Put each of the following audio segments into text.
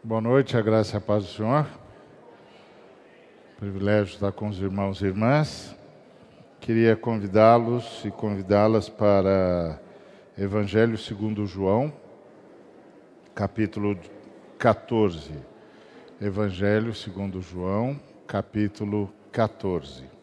Boa noite, a graça e a paz do Senhor. Privilégio estar com os irmãos e irmãs. Queria convidá-los e convidá-las para Evangelho segundo João, capítulo 14. Evangelho segundo João, capítulo 14.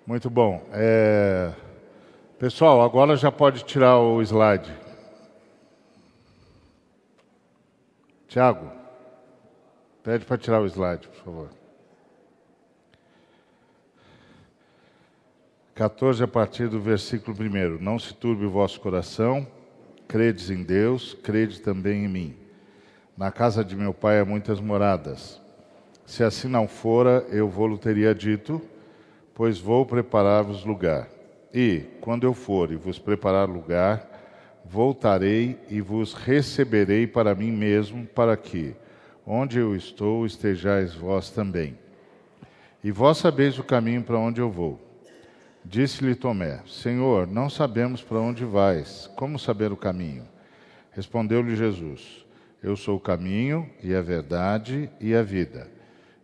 Muito bom. Pessoal, agora já pode tirar o slide. Tiago, pede para tirar o slide, por favor. 14, a partir do versículo 1. Não se turbe o vosso coração, credes em Deus, crede também em mim. Na casa de meu pai há muitas moradas. Se assim não fora, eu vou-lo teria dito, pois vou preparar-vos lugar. E, quando eu for e vos preparar lugar, voltarei e vos receberei para mim mesmo, para que, onde eu estou, estejais vós também. E vós sabeis o caminho para onde eu vou. Disse-lhe Tomé: Senhor, não sabemos para onde vais, como saber o caminho? Respondeu-lhe Jesus: Eu sou o caminho e a verdade e a vida.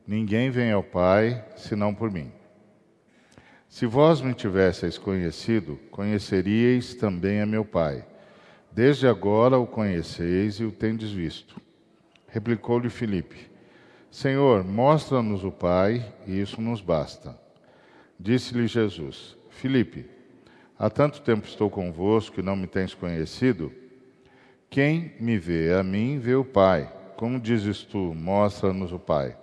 Ninguém vem ao Pai, senão por mim. Se vós me tivesseis conhecido, conheceríeis também a meu Pai. Desde agora o conheceis e o tendes visto. Replicou-lhe Filipe: Senhor, mostra-nos o Pai, e isso nos basta. Disse-lhe Jesus: Filipe, há tanto tempo estou convosco e não me tens conhecido? Quem me vê a mim, vê o Pai. Como dizes tu, mostra-nos o Pai?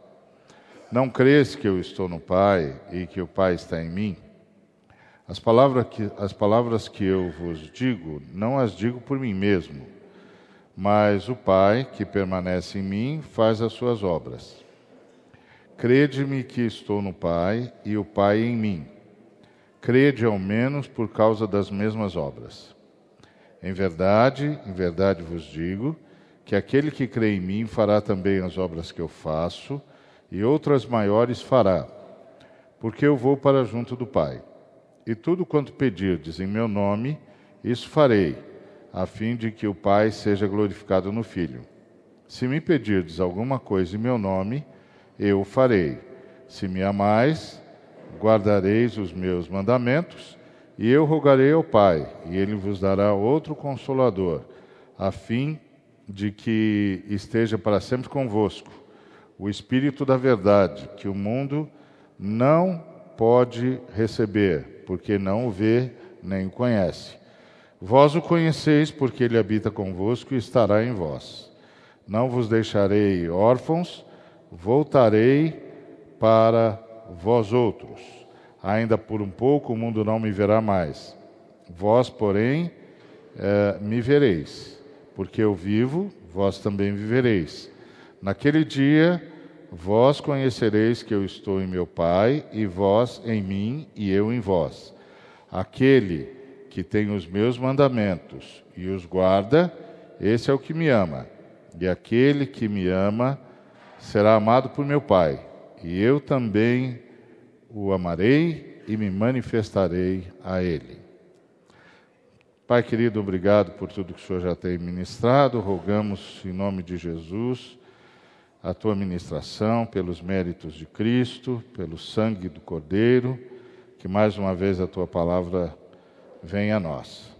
Não crês que eu estou no Pai e que o Pai está em mim? As palavras que eu vos digo, não as digo por mim mesmo, mas o Pai, que permanece em mim, faz as suas obras. Crede-me que estou no Pai e o Pai em mim. Crede ao menos por causa das mesmas obras. Em verdade vos digo, que aquele que crê em mim fará também as obras que eu faço, e outras maiores fará, porque eu vou para junto do Pai. E tudo quanto pedirdes em meu nome, isso farei, a fim de que o Pai seja glorificado no Filho. Se me pedirdes alguma coisa em meu nome, eu o farei. Se me amais, guardareis os meus mandamentos, e eu rogarei ao Pai, e ele vos dará outro Consolador, a fim de que esteja para sempre convosco, o Espírito da verdade, que o mundo não pode receber, porque não o vê nem o conhece. Vós o conheceis, porque ele habita convosco e estará em vós. Não vos deixarei órfãos, voltarei para vós outros. Ainda por um pouco o mundo não me verá mais. Vós, porém, me vereis, porque eu vivo, vós também vivereis. Naquele dia, vós conhecereis que eu estou em meu Pai, e vós em mim, e eu em vós. Aquele que tem os meus mandamentos e os guarda, esse é o que me ama. E aquele que me ama será amado por meu Pai, e eu também o amarei e me manifestarei a ele. Pai querido, obrigado por tudo que o Senhor já tem ministrado. Rogamos em nome de Jesus a tua ministração, pelos méritos de Cristo, pelo sangue do Cordeiro, que mais uma vez a tua palavra venha a nós.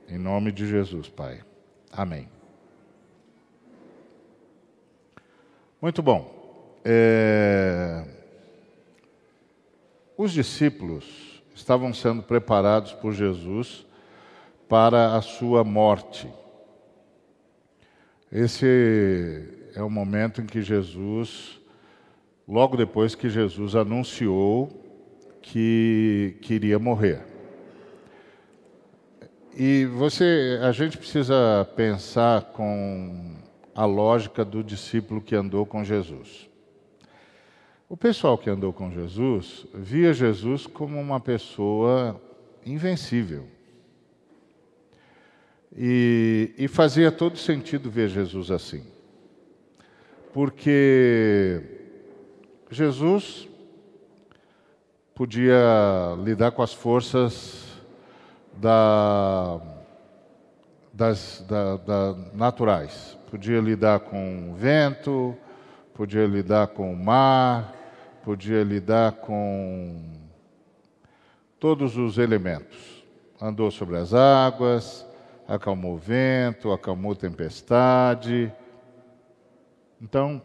Em nome de Jesus, Pai. Amém. Muito bom. Os discípulos estavam sendo preparados por Jesus para a sua morte. Esse é o momento em que Jesus, logo depois que Jesus anunciou que queria morrer. E a gente precisa pensar com a lógica do discípulo que andou com Jesus. O pessoal que andou com Jesus via Jesus como uma pessoa invencível. E fazia todo sentido ver Jesus assim. Porque Jesus podia lidar com as forças naturais. Podia lidar com o vento, podia lidar com o mar, podia lidar com todos os elementos. Andou sobre as águas, acalmou o vento, acalmou a tempestade. Então,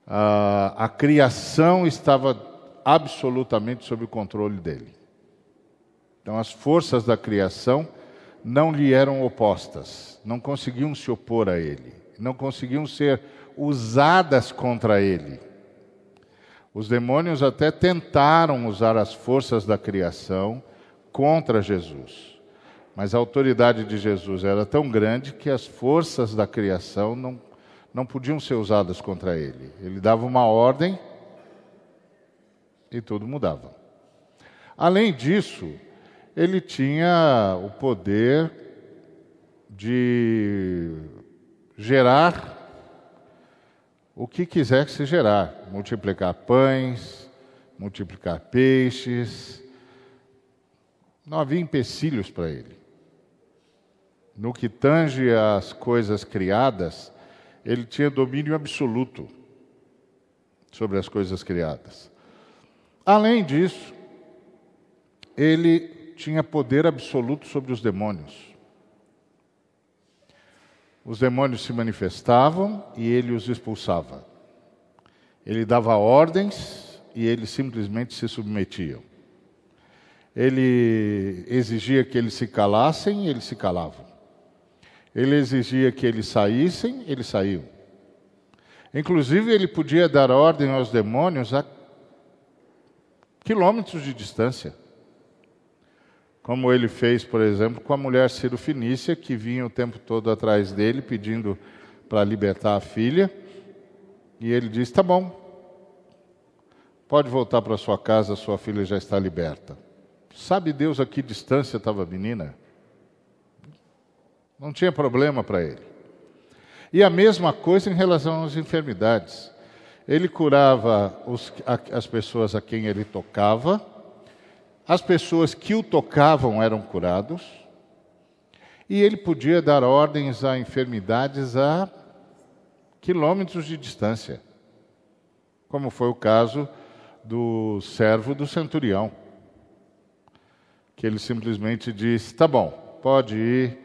a criação estava absolutamente sob o controle dele. Então, as forças da criação não lhe eram opostas, não conseguiam se opor a ele, não conseguiam ser usadas contra ele. Os demônios até tentaram usar as forças da criação contra Jesus, mas a autoridade de Jesus era tão grande que as forças da criação não podiam ser usadas contra ele. Ele dava uma ordem e tudo mudava. Além disso, ele tinha o poder de gerar o que quiser que se gerar. Multiplicar pães, multiplicar peixes. Não havia empecilhos para ele. No que tange às coisas criadas, ele tinha domínio absoluto sobre as coisas criadas. Além disso, ele tinha poder absoluto sobre os demônios. Os demônios se manifestavam e ele os expulsava. Ele dava ordens e eles simplesmente se submetiam. Ele exigia que eles se calassem e eles se calavam. Ele exigia que eles saíssem, eles saíam. Inclusive, ele podia dar ordem aos demônios a quilômetros de distância. Como ele fez, por exemplo, com a mulher Cirofenícia, que vinha o tempo todo atrás dele, pedindo para libertar a filha. E ele disse, tá bom, pode voltar para sua casa, sua filha já está liberta. Sabe Deus a que distância estava a menina? Não tinha problema para ele. E a mesma coisa em relação às enfermidades. Ele curava as pessoas a quem ele tocava, as pessoas que o tocavam eram curados, e ele podia dar ordens a enfermidades a quilômetros de distância, como foi o caso do servo do centurião, que ele simplesmente disse, tá bom, pode ir,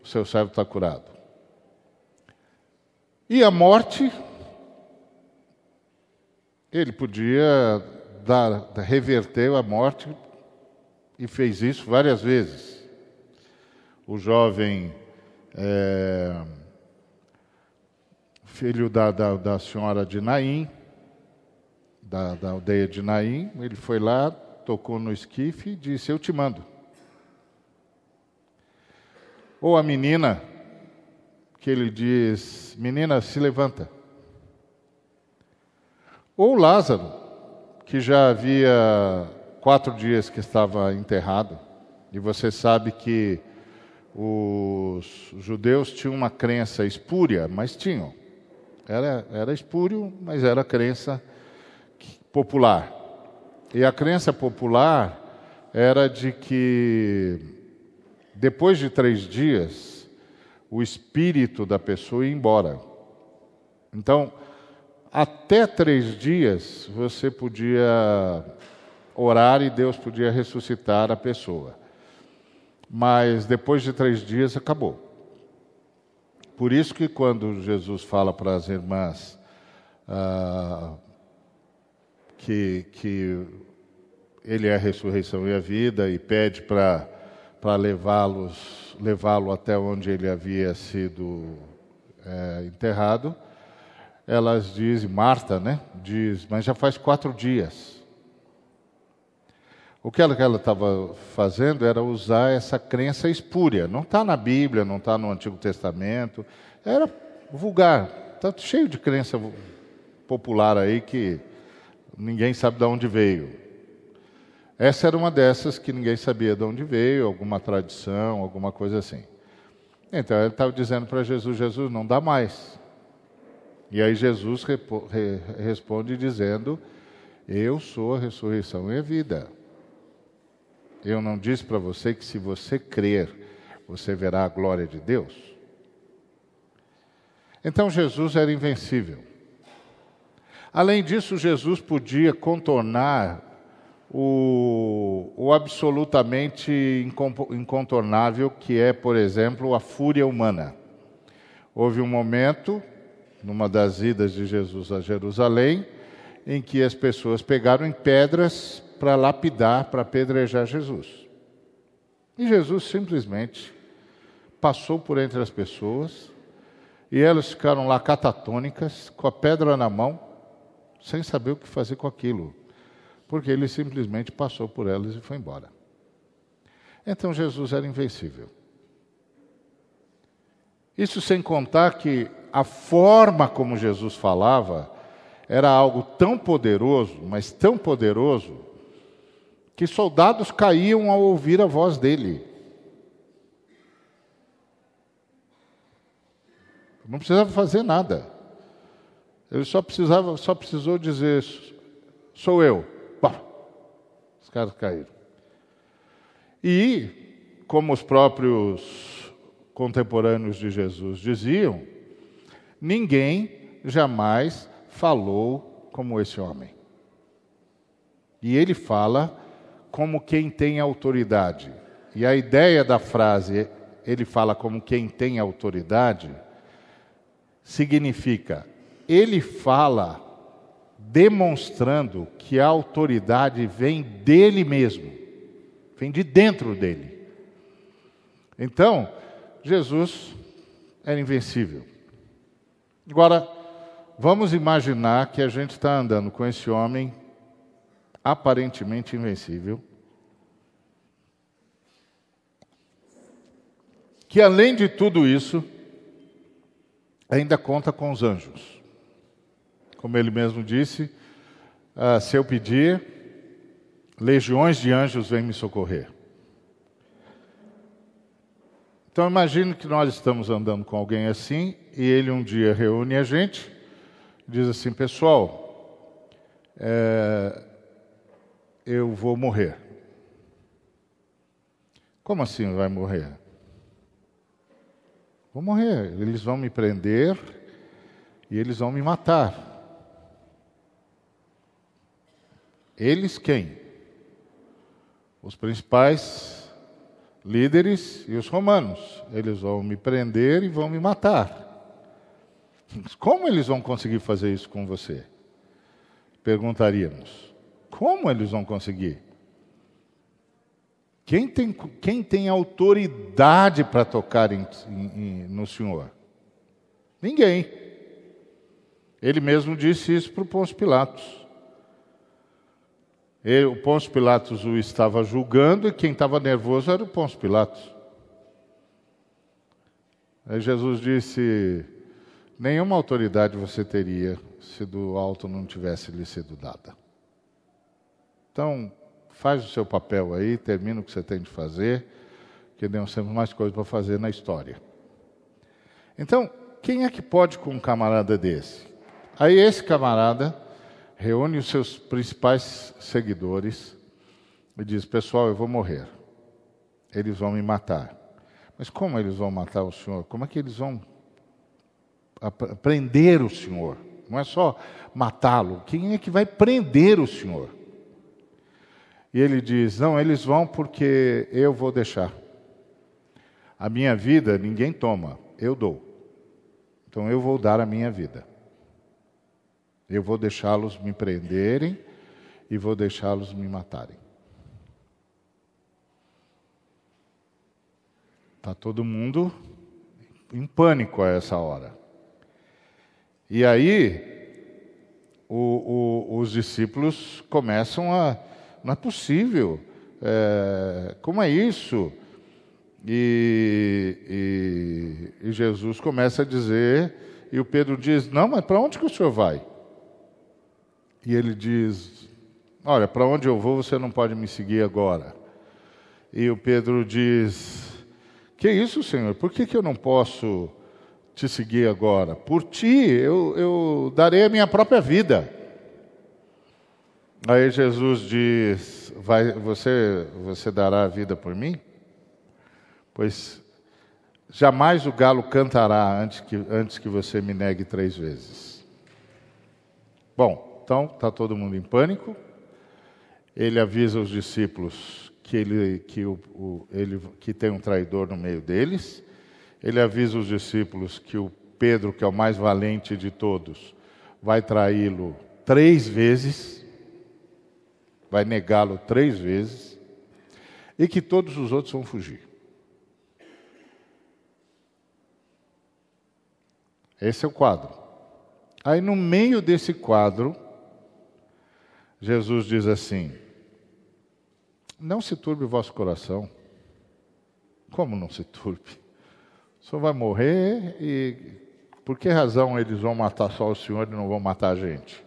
o seu servo está curado. E a morte, ele podia reverter a morte, e fez isso várias vezes. O jovem filho da senhora de Naim, da aldeia de Naim, ele foi lá, tocou no esquife e disse, eu te mando. Ou a menina, que ele diz, menina, se levanta. Ou Lázaro, que já havia 4 dias que estava enterrado, e você sabe que os judeus tinham uma crença espúria, mas tinham. Era espúrio, mas era crença popular. E a crença popular era de que depois de 3 dias, o espírito da pessoa ia embora. Então, até 3 dias, você podia orar e Deus podia ressuscitar a pessoa. Mas depois de 3 dias, acabou. Por isso que quando Jesus fala para as irmãs que Ele é a ressurreição e a vida e pede para levá-lo até onde ele havia sido enterrado, elas dizem, Marta, né? Diz, mas já faz 4 dias. O que ela estava fazendo era usar essa crença espúria. Não está na Bíblia, não está no Antigo Testamento. Era vulgar. Está cheio de crença popular aí que ninguém sabe de onde veio. Essa era uma dessas que ninguém sabia de onde veio, alguma tradição, alguma coisa assim. Então ele estava dizendo para Jesus, Jesus, não dá mais. E aí Jesus responde dizendo, eu sou a ressurreição e a vida. Eu não disse para você que se você crer, você verá a glória de Deus? Então Jesus era invencível. Além disso, Jesus podia contornar o absolutamente incontornável, que é, por exemplo, a fúria humana. Houve um momento, numa das idas de Jesus a Jerusalém, em que as pessoas pegaram em pedras para lapidar, para apedrejar Jesus. E Jesus simplesmente passou por entre as pessoas, e elas ficaram lá catatônicas, com a pedra na mão, sem saber o que fazer com aquilo, porque ele simplesmente passou por elas e foi embora. Então Jesus era invencível. Isso sem contar que a forma como Jesus falava era algo tão poderoso, mas tão poderoso, que soldados caíam ao ouvir a voz dele. Não precisava fazer nada. Ele só precisou dizer, sou eu. Bah, os caras caíram. E, como os próprios contemporâneos de Jesus diziam, ninguém jamais falou como esse homem. E ele fala como quem tem autoridade. E a ideia da frase, ele fala como quem tem autoridade, significa, ele fala demonstrando que a autoridade vem dele mesmo, vem de dentro dele. Então, Jesus era invencível. Agora, vamos imaginar que a gente está andando com esse homem aparentemente invencível, que além de tudo isso, ainda conta com os anjos. Como ele mesmo disse, se eu pedir, legiões de anjos vêm me socorrer. Então imagine que nós estamos andando com alguém assim, e ele um dia reúne a gente, diz assim, pessoal, eu vou morrer. Como assim vai morrer? Vou morrer, eles vão me prender e eles vão me matar. Eles quem? Os principais líderes e os romanos. Eles vão me prender e vão me matar. Como eles vão conseguir fazer isso com você? Perguntaríamos. Como eles vão conseguir? Quem tem autoridade para tocar no Senhor? Ninguém. Ele mesmo disse isso para o Pôncio Pilatos. O Pôncio Pilatos o estava julgando e quem estava nervoso era o Pôncio Pilatos. Aí Jesus disse, nenhuma autoridade você teria se do alto não tivesse lhe sido dada. Então, faz o seu papel aí, termina o que você tem de fazer, que nós temos mais coisas para fazer na história. Então, quem é que pode com um camarada desse? Aí esse camarada reúne os seus principais seguidores e diz, pessoal, eu vou morrer. Eles vão me matar. Mas como eles vão matar o Senhor? Como é que eles vão prender o Senhor? Não é só matá-lo. Quem é que vai prender o Senhor? E ele diz, não, eles vão porque eu vou deixar. A minha vida ninguém toma, eu dou. Então eu vou dar a minha vida. Eu vou deixá-los me prenderem e vou deixá-los me matarem. Está todo mundo em pânico a essa hora. E aí, os discípulos começam a... Não é possível. Como é isso? E Jesus começa a dizer, e o Pedro diz, não, mas para onde que o senhor vai? E ele diz: olha, para onde eu vou você não pode me seguir agora. E o Pedro diz: que isso, Senhor? Por que eu não posso te seguir agora? Por ti eu darei a minha própria vida. Aí Jesus diz: você dará a vida por mim? Pois jamais o galo cantará antes que você me negue 3 vezes. Bom, então está todo mundo em pânico. Ele avisa os discípulos que tem um traidor no meio deles. Ele avisa os discípulos que o Pedro, que é o mais valente de todos, vai traí-lo 3 vezes, vai negá-lo 3 vezes, e que todos os outros vão fugir. Esse é o quadro. Aí, no meio desse quadro, Jesus diz assim: não se turbe o vosso coração. Como não se turbe? O senhor vai morrer e por que razão eles vão matar só o senhor e não vão matar a gente?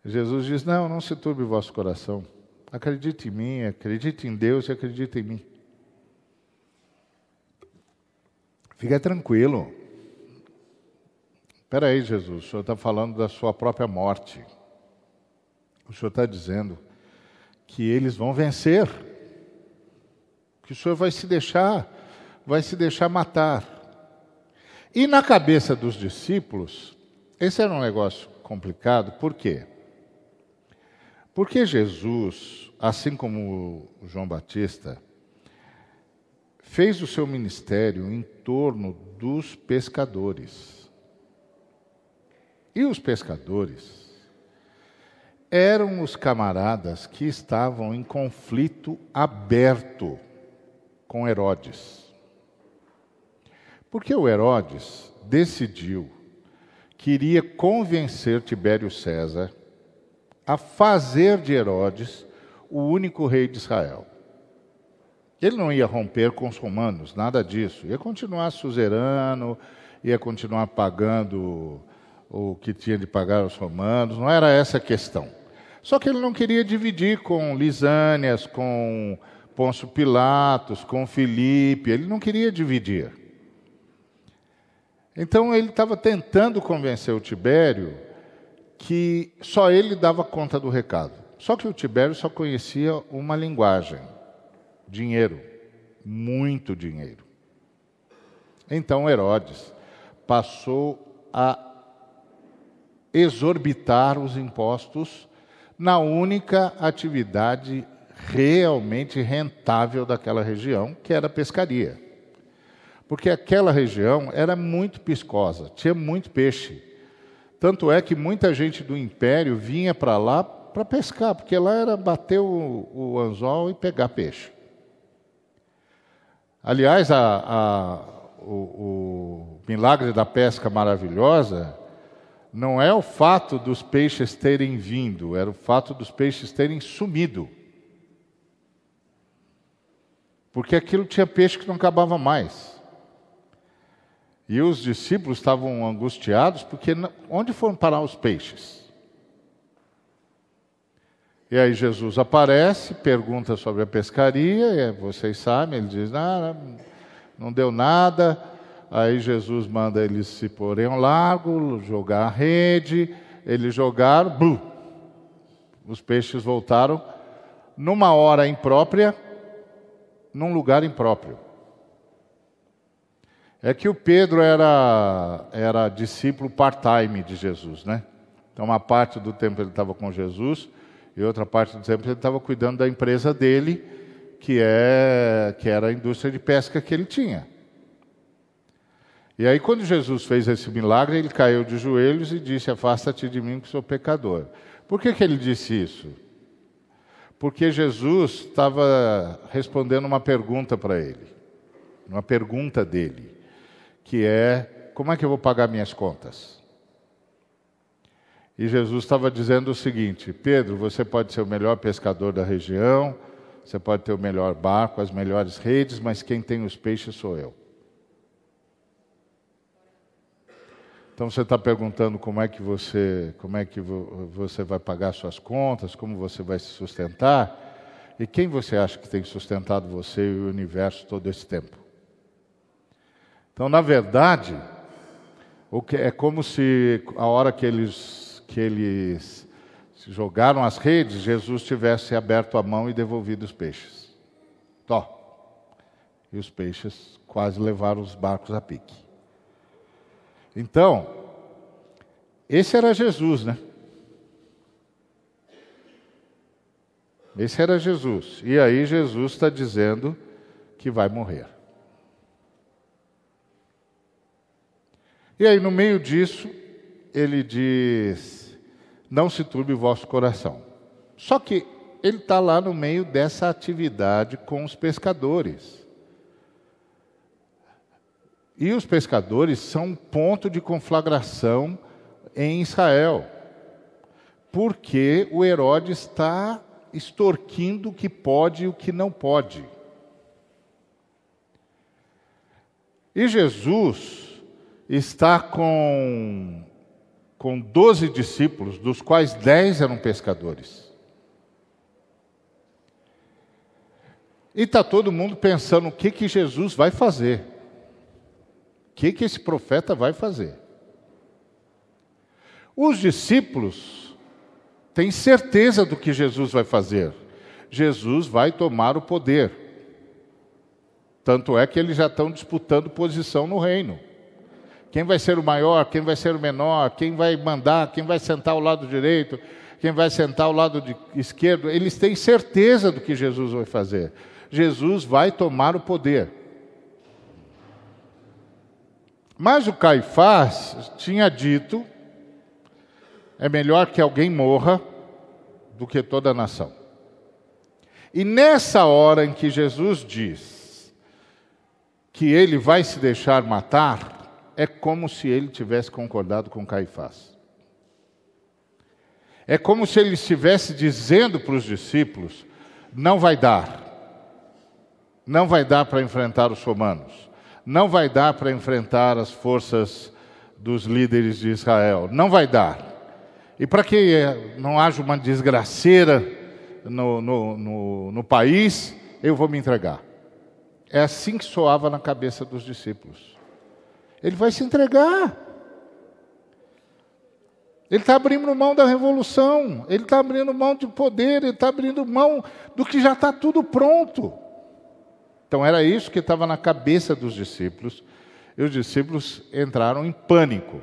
Jesus diz: não se turbe o vosso coração. Acredite em mim, acredite em Deus e acredite em mim. Fica tranquilo. Espera aí, Jesus, o senhor está falando da sua própria morte. O senhor está dizendo que eles vão vencer, que o senhor vai se deixar matar. E na cabeça dos discípulos, esse era um negócio complicado. Por quê? Porque Jesus, assim como o João Batista, fez o seu ministério em torno dos pescadores. E os pescadores eram os camaradas que estavam em conflito aberto com Herodes. Porque o Herodes decidiu que iria convencer Tibério César a fazer de Herodes o único rei de Israel. Ele não ia romper com os romanos, nada disso. Ia continuar suzerano, ia continuar pagando o que tinha de pagar aos romanos, não era essa a questão. Só que ele não queria dividir com Lisânias, com Pôncio Pilatos, com Filipe, ele não queria dividir. Então ele estava tentando convencer o Tibério que só ele dava conta do recado. Só que o Tibério só conhecia uma linguagem: dinheiro, muito dinheiro. Então Herodes passou a exorbitar os impostos na única atividade realmente rentável daquela região, que era a pescaria. Porque aquela região era muito piscosa, tinha muito peixe. Tanto é que muita gente do Império vinha para lá para pescar, porque lá era bater o anzol e pegar peixe. Aliás, o milagre da pesca maravilhosa não é o fato dos peixes terem vindo, era o fato dos peixes terem sumido. Porque aquilo tinha peixe que não acabava mais. E os discípulos estavam angustiados porque onde foram parar os peixes? E aí Jesus aparece, pergunta sobre a pescaria, e vocês sabem, ele diz: não deu nada. Aí Jesus manda eles se porem ao largo, jogar a rede, eles jogaram, os peixes voltaram numa hora imprópria, num lugar impróprio. É que o Pedro era discípulo part-time de Jesus, né? Então uma parte do tempo ele estava com Jesus e outra parte do tempo ele estava cuidando da empresa dele, que era a indústria de pesca que ele tinha. E aí, quando Jesus fez esse milagre, ele caiu de joelhos e disse: afasta-te de mim, que sou pecador. Por que ele disse isso? Porque Jesus estava respondendo uma pergunta para ele, uma pergunta dele, que é: como é que eu vou pagar minhas contas? E Jesus estava dizendo o seguinte: Pedro, você pode ser o melhor pescador da região, você pode ter o melhor barco, as melhores redes, mas quem tem os peixes sou eu. Então você está perguntando como é que você vai pagar suas contas, como você vai se sustentar, e quem você acha que tem sustentado você e o universo todo esse tempo? Então, na verdade, é como se a hora que eles jogaram as redes, Jesus tivesse aberto a mão e devolvido os peixes. E os peixes quase levaram os barcos a pique. Então, esse era Jesus, né? Esse era Jesus. E aí Jesus está dizendo que vai morrer. E aí, no meio disso, ele diz: não se turbe o vosso coração. Só que ele está lá no meio dessa atividade com os pescadores. E os pescadores são um ponto de conflagração em Israel. Porque o Herodes está extorquindo o que pode e o que não pode. E Jesus está com 12 discípulos, dos quais 10 eram pescadores. E está todo mundo pensando o que Jesus vai fazer. O que esse profeta vai fazer? Os discípulos têm certeza do que Jesus vai fazer. Jesus vai tomar o poder. Tanto é que eles já estão disputando posição no reino. Quem vai ser o maior, quem vai ser o menor, quem vai mandar, quem vai sentar ao lado direito, quem vai sentar ao lado esquerdo. Eles têm certeza do que Jesus vai fazer. Jesus vai tomar o poder. Mas o Caifás tinha dito: é melhor que alguém morra do que toda a nação. E nessa hora em que Jesus diz que ele vai se deixar matar, é como se ele tivesse concordado com Caifás. É como se ele estivesse dizendo para os discípulos: não vai dar. Não vai dar para enfrentar os romanos. Não vai dar para enfrentar as forças dos líderes de Israel. Não vai dar. E para que não haja uma desgraceira no país, eu vou me entregar. É assim que soava na cabeça dos discípulos. Ele vai se entregar. Ele está abrindo mão da revolução. Ele está abrindo mão de poder. Ele está abrindo mão do que já está tudo pronto. Então era isso que estava na cabeça dos discípulos. E os discípulos entraram em pânico.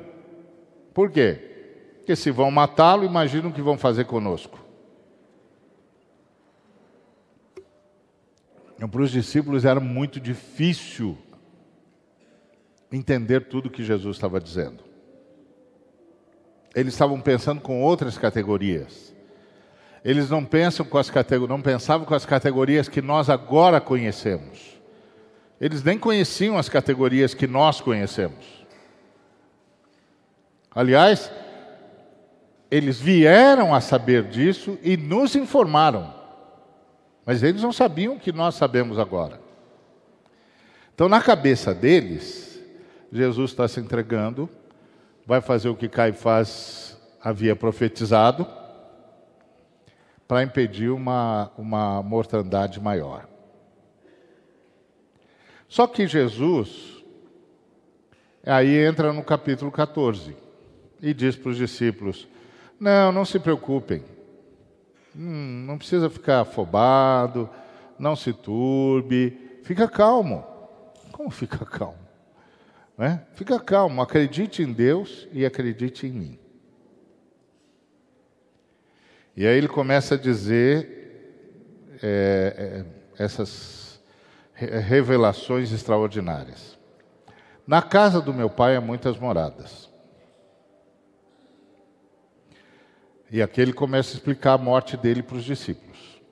Por quê? Porque se vão matá-lo, imaginam o que vão fazer conosco. Então, para os discípulos era muito difícil entender tudo que Jesus estava dizendo. Eles estavam pensando com outras categorias. Eles não pensavam com as categorias que nós agora conhecemos. Eles nem conheciam as categorias que nós conhecemos. Aliás, eles vieram a saber disso e nos informaram. Mas eles não sabiam o que nós sabemos agora. Então, na cabeça deles, Jesus está se entregando, vai fazer o que Caifás havia profetizado, para impedir uma mortandade maior. Só que Jesus, aí entra no capítulo 14, e diz para os discípulos: não se preocupem, não precisa ficar afobado, não se turbe, fica calmo. Como fica calmo? Né? Fica calmo, acredite em Deus e acredite em mim. E aí ele começa a dizer essas revelações extraordinárias. Na casa do meu pai há muitas moradas. E aqui ele começa a explicar a morte dele para os discípulos.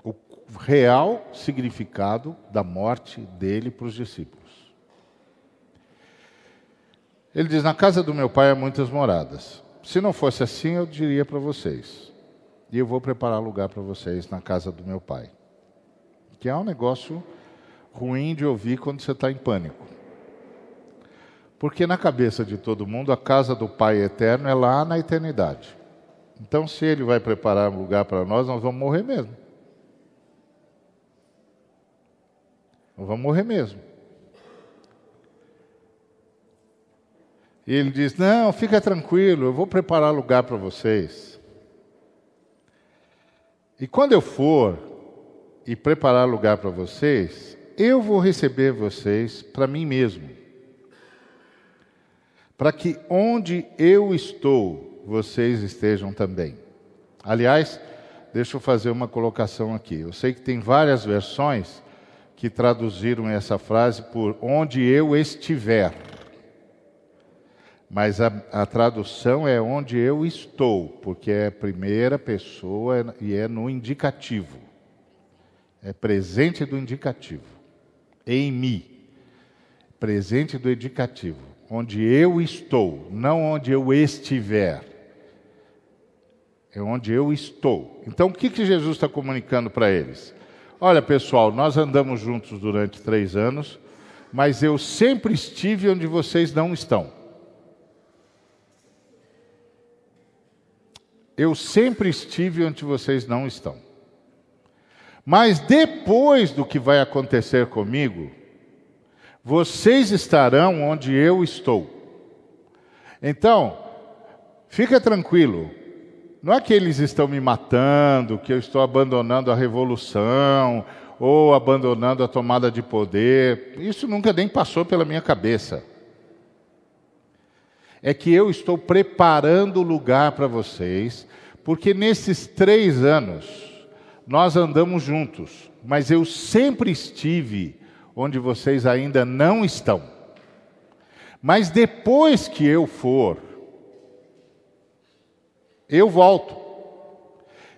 O real significado da morte dele para os discípulos. Ele diz: na casa do meu pai há muitas moradas. Se não fosse assim, eu diria para vocês. E eu vou preparar lugar para vocês na casa do meu pai. Que é um negócio ruim de ouvir quando você está em pânico. Porque na cabeça de todo mundo, a casa do Pai eterno é lá na eternidade. Então, se Ele vai preparar um lugar para nós, nós vamos morrer mesmo. Nós vamos morrer mesmo. E Ele diz, não, fica tranquilo, eu vou preparar lugar para vocês. E quando eu for e preparar lugar para vocês, eu vou receber vocês para mim mesmo. Para que onde eu estou, vocês estejam também. Aliás, deixa eu fazer uma colocação aqui. Eu sei que tem várias versões que traduziram essa frase por onde eu estiver. Mas a tradução é onde eu estou, porque é a primeira pessoa e é no indicativo. É presente do indicativo. Em mim. Presente do indicativo. Onde eu estou, não onde eu estiver. É onde eu estou. Então, o que Jesus está comunicando para eles? Olha, pessoal, nós andamos juntos durante 3 anos, mas eu sempre estive onde vocês não estão. Eu sempre estive onde vocês não estão. Mas depois do que vai acontecer comigo, vocês estarão onde eu estou. Então, fica tranquilo. Não é que eles estão me matando, que eu estou abandonando a revolução, ou abandonando a tomada de poder. Isso nunca nem passou pela minha cabeça. É que eu estou preparando o lugar para vocês, porque nesses 3 anos nós andamos juntos, mas eu sempre estive onde vocês ainda não estão. Mas depois que eu for, eu volto.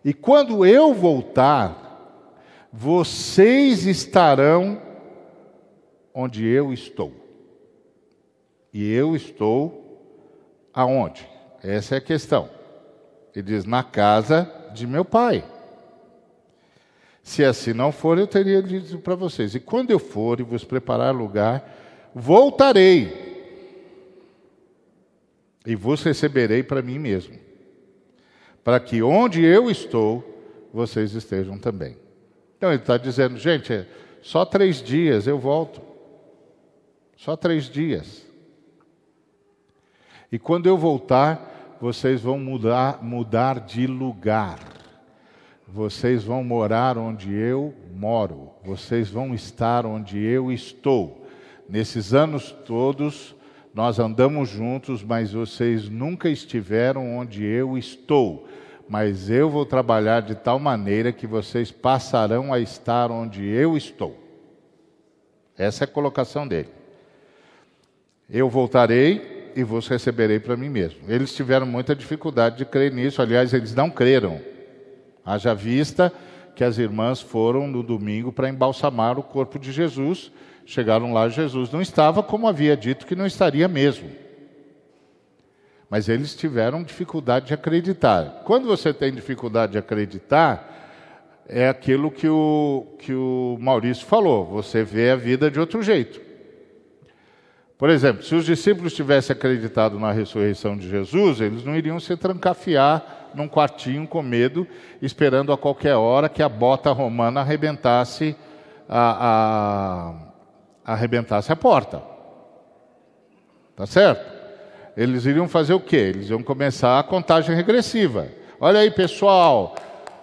E quando eu voltar, vocês estarão onde eu estou. E eu estou aonde? Essa é a questão. Ele diz, na casa de meu Pai. Se assim não for, eu teria dito para vocês. E quando eu for e vos preparar lugar, voltarei. E vos receberei para mim mesmo. Para que onde eu estou, vocês estejam também. Então ele está dizendo, gente, só 3 dias eu volto. Só 3 dias. E quando eu voltar, vocês vão mudar de lugar. Vocês vão morar onde eu moro. Vocês vão estar onde eu estou. Nesses anos todos, nós andamos juntos, mas vocês nunca estiveram onde eu estou. Mas eu vou trabalhar de tal maneira que vocês passarão a estar onde eu estou. Essa é a colocação dele. Eu voltarei e vos receberei para mim mesmo. Eles tiveram muita dificuldade de crer nisso. Aliás, eles não creram. Haja vista que as irmãs foram no domingo para embalsamar o corpo de Jesus. Chegaram lá, Jesus não estava, como havia dito que não estaria mesmo. Mas eles tiveram dificuldade de acreditar. Quando você tem dificuldade de acreditar, é aquilo que o Maurício falou. Você vê a vida de outro jeito. Por exemplo, se os discípulos tivessem acreditado na ressurreição de Jesus, eles não iriam se trancafiar num quartinho com medo, esperando a qualquer hora que a bota romana arrebentasse a porta. Tá certo? Eles iriam fazer o quê? Eles iam começar a contagem regressiva. Olha aí, pessoal,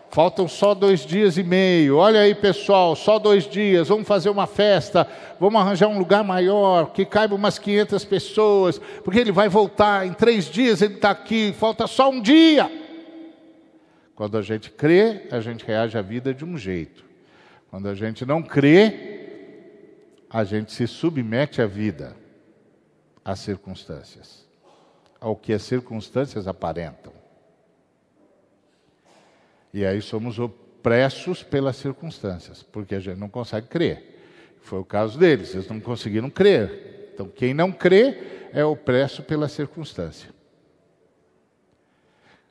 faltam só 2 dias e meio. Olha aí, pessoal, só 2 dias. Vamos fazer uma festa. Vamos arranjar um lugar maior, que caiba umas 500 pessoas. Porque ele vai voltar, em 3 dias ele está aqui. Falta só 1 dia. Quando a gente crê, a gente reage à vida de um jeito. Quando a gente não crê, a gente se submete à vida, às circunstâncias, ao que as circunstâncias aparentam. E aí somos opressos pelas circunstâncias, porque a gente não consegue crer. Foi o caso deles, eles não conseguiram crer. Então, quem não crê é opresso pela circunstância.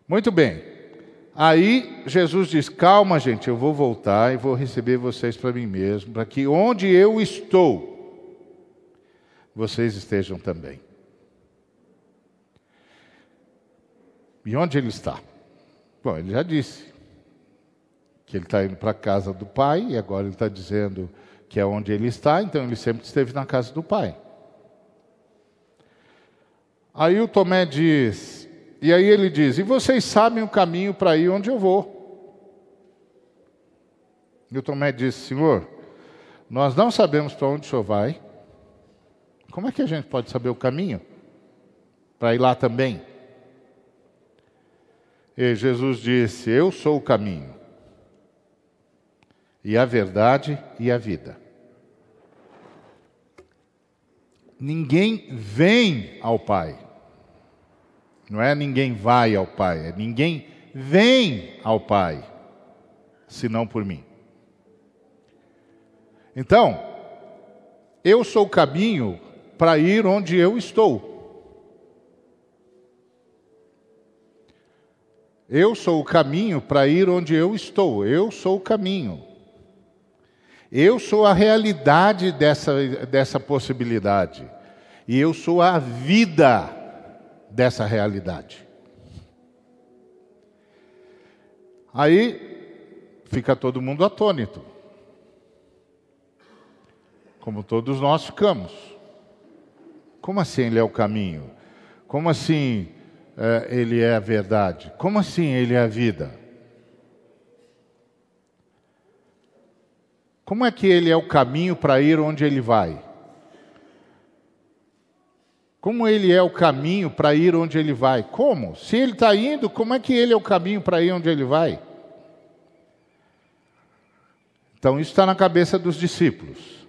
Muito bem. Aí Jesus diz, calma, gente, eu vou voltar e vou receber vocês para mim mesmo, para que onde eu estou, vocês estejam também. E onde ele está? Bom, ele já disse que ele está indo para a casa do Pai, e agora ele está dizendo que é onde ele está, então ele sempre esteve na casa do Pai. Aí o Tomé diz, e aí ele diz, e vocês sabem o caminho para ir onde eu vou? E o Tomé disse, Senhor, nós não sabemos para onde o Senhor vai, como é que a gente pode saber o caminho para ir lá também? E Jesus disse, eu sou o caminho, e a verdade e a vida. Ninguém vem ao Pai. Não é ninguém vai ao Pai, é ninguém vem ao Pai, senão por mim. Então, eu sou o caminho para ir onde eu estou. Eu sou o caminho para ir onde eu estou. Eu sou o caminho. Eu sou a realidade dessa possibilidade. E eu sou a vida dessa realidade. Aí fica todo mundo atônito. Como todos nós ficamos. Como assim ele é o caminho? Como assim ele é a verdade? Como assim ele é a vida? Como é que ele é o caminho para ir onde ele vai? Como ele é o caminho para ir onde ele vai? Como? Se ele está indo, como é que ele é o caminho para ir onde ele vai? Então isso está na cabeça dos discípulos.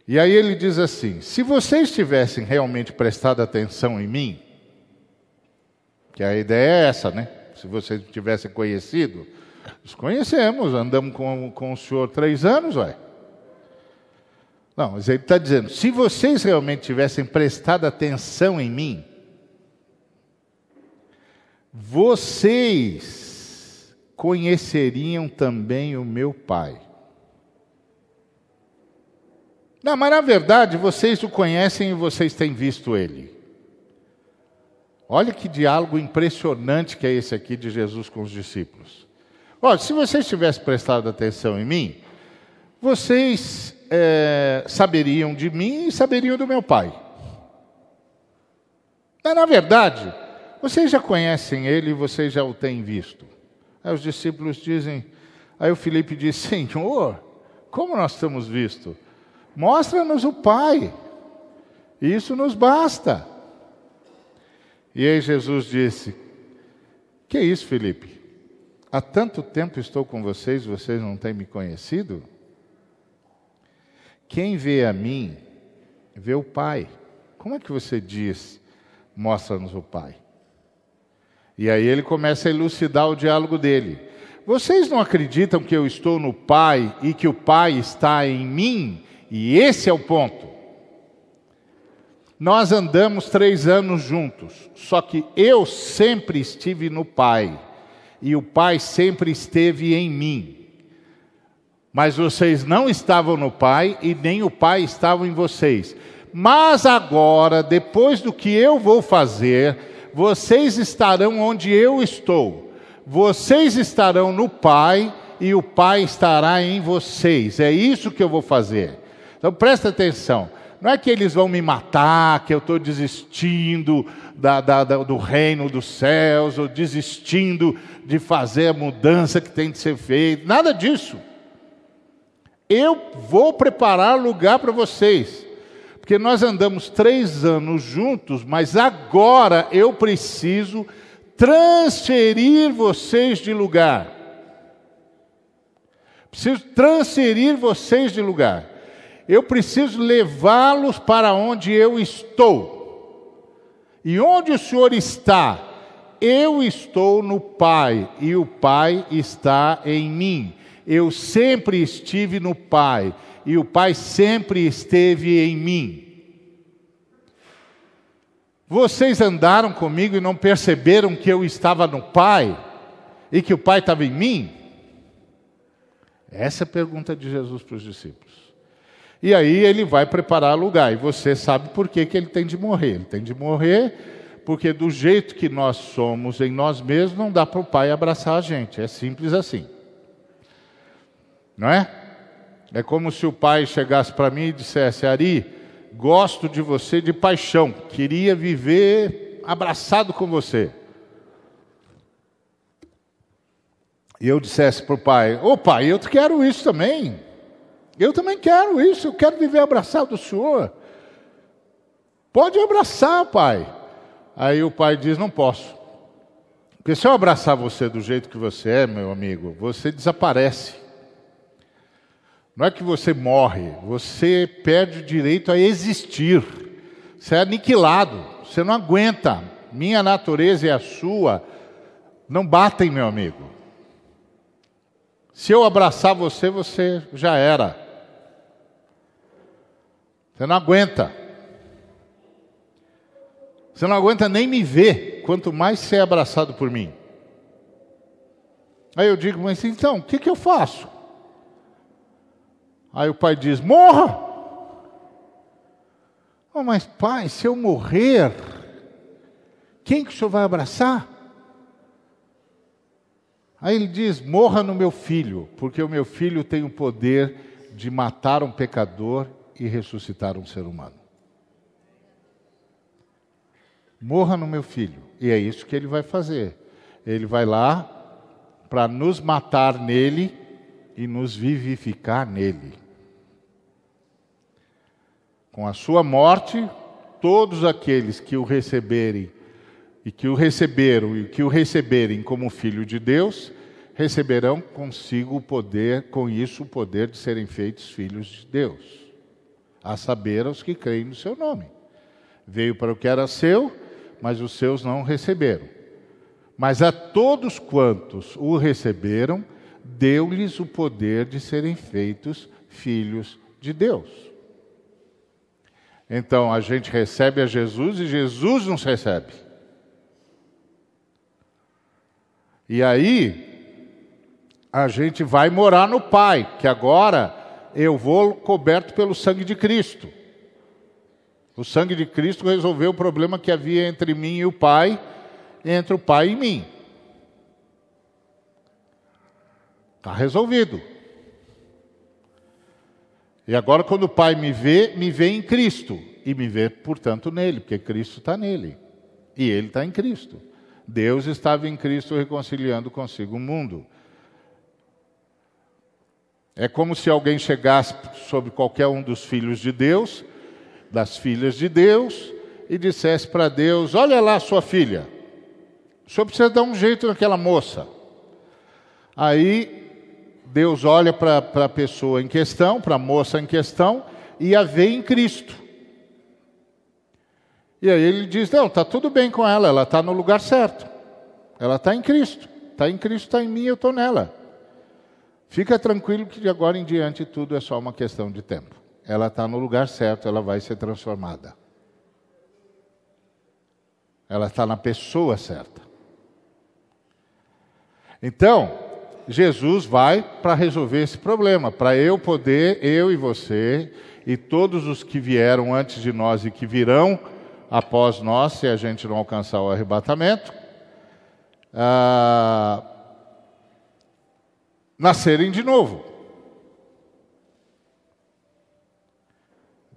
E aí ele diz assim, se vocês tivessem realmente prestado atenção em mim, que a ideia é essa, né? Se vocês tivessem conhecido, nós conhecemos, andamos com o senhor 3 anos, ué. Não, mas ele está dizendo, se vocês realmente tivessem prestado atenção em mim, vocês conheceriam também o meu Pai. Não, mas na verdade vocês o conhecem e vocês têm visto Ele. Olha que diálogo impressionante que é esse aqui de Jesus com os discípulos. Olha, se vocês tivessem prestado atenção em mim, vocês saberiam de mim e saberiam do meu Pai. Mas na verdade, vocês já conhecem Ele e vocês já o têm visto. Aí os discípulos dizem, aí o Filipe diz, Senhor, como nós temos visto? Mostra-nos o Pai, isso nos basta. E aí Jesus disse, que é isso, Filipe? Há tanto tempo estou com vocês, vocês não têm me conhecido? Quem vê a mim, vê o Pai. Como é que você diz, mostra-nos o Pai? E aí ele começa a elucidar o diálogo dele. Vocês não acreditam que eu estou no Pai e que o Pai está em mim? E esse é o ponto. Nós andamos 3 anos juntos, só que eu sempre estive no Pai, e o Pai sempre esteve em mim. Mas vocês não estavam no Pai, e nem o Pai estava em vocês. Mas agora, depois do que eu vou fazer, vocês estarão onde eu estou. Vocês estarão no Pai, e o Pai estará em vocês. É isso que eu vou fazer. Então presta atenção, não é que eles vão me matar, que eu estou desistindo do reino dos céus, ou desistindo de fazer a mudança que tem de ser feita, nada disso. Eu vou preparar lugar para vocês, porque nós andamos 3 anos juntos, mas agora eu preciso transferir vocês de lugar. Preciso transferir vocês de lugar. Eu preciso levá-los para onde eu estou. E onde o Senhor está? Eu estou no Pai, e o Pai está em mim. Eu sempre estive no Pai, e o Pai sempre esteve em mim. Vocês andaram comigo e não perceberam que eu estava no Pai, e que o Pai estava em mim? Essa é a pergunta de Jesus para os discípulos. E aí ele vai preparar lugar. E você sabe por que ele tem de morrer. Ele tem de morrer Porque do jeito que nós somos em nós mesmos, não dá para o Pai abraçar a gente. É simples assim. Não é? É como se o Pai chegasse para mim e dissesse: Ari, gosto de você de paixão, queria viver abraçado com você. E eu dissesse para o Pai: ô Pai, eu quero isso também. Eu também quero isso, eu quero viver abraçado do Senhor. Pode abraçar, Pai. Aí o Pai diz: não posso. Porque se eu abraçar você do jeito que você é, meu amigo, você desaparece. Não é que você morre, você perde o direito a existir. Você é aniquilado, você não aguenta. Minha natureza e a sua não batem, meu amigo. Se eu abraçar você, você já era. Você não aguenta. Você não aguenta nem me ver, quanto mais ser abraçado por mim. Aí eu digo: mas então, o que eu faço? Aí o Pai diz: morra! Oh, mas Pai, se eu morrer, quem que o Senhor vai abraçar? Aí ele diz: morra no meu filho, porque o meu filho tem o poder de matar um pecador e ressuscitar um ser humano. Morra no meu filho. E é isso que ele vai fazer. Ele vai lá para nos matar nele e nos vivificar nele. Com a sua morte, todos aqueles que o receberem e que o receberam e que o receberem como filho de Deus, receberão consigo o poder, com isso o poder de serem feitos filhos de Deus, a saber, aos que creem no seu nome. Veio para o que era seu, mas os seus não receberam. Mas a todos quantos o receberam, deu-lhes o poder de serem feitos filhos de Deus. Então a gente recebe a Jesus e Jesus nos recebe. E aí a gente vai morar no Pai, que agora eu vou coberto pelo sangue de Cristo. O sangue de Cristo resolveu o problema que havia entre mim e o Pai, entre o Pai e mim. Está resolvido. E agora quando o Pai me vê em Cristo. E me vê, portanto, nele, porque Cristo está nele. E ele está em Cristo. Deus estava em Cristo reconciliando consigo o mundo. É como se alguém chegasse sobre qualquer um dos filhos de Deus, das filhas de Deus, e dissesse para Deus: olha lá sua filha, o senhor precisa dar um jeito naquela moça. Aí Deus olha para a pessoa em questão, para a moça em questão, e a vê em Cristo. E aí ele diz: não, está tudo bem com ela, ela está no lugar certo. Ela está em Cristo, está em mim, eu estou nela. Fica tranquilo que de agora em diante tudo é só uma questão de tempo. Ela está no lugar certo, ela vai ser transformada. Ela está na pessoa certa. Então, Jesus vai para resolver esse problema, para eu e você, e todos os que vieram antes de nós e que virão após nós, se a gente não alcançar o arrebatamento, nascerem de novo.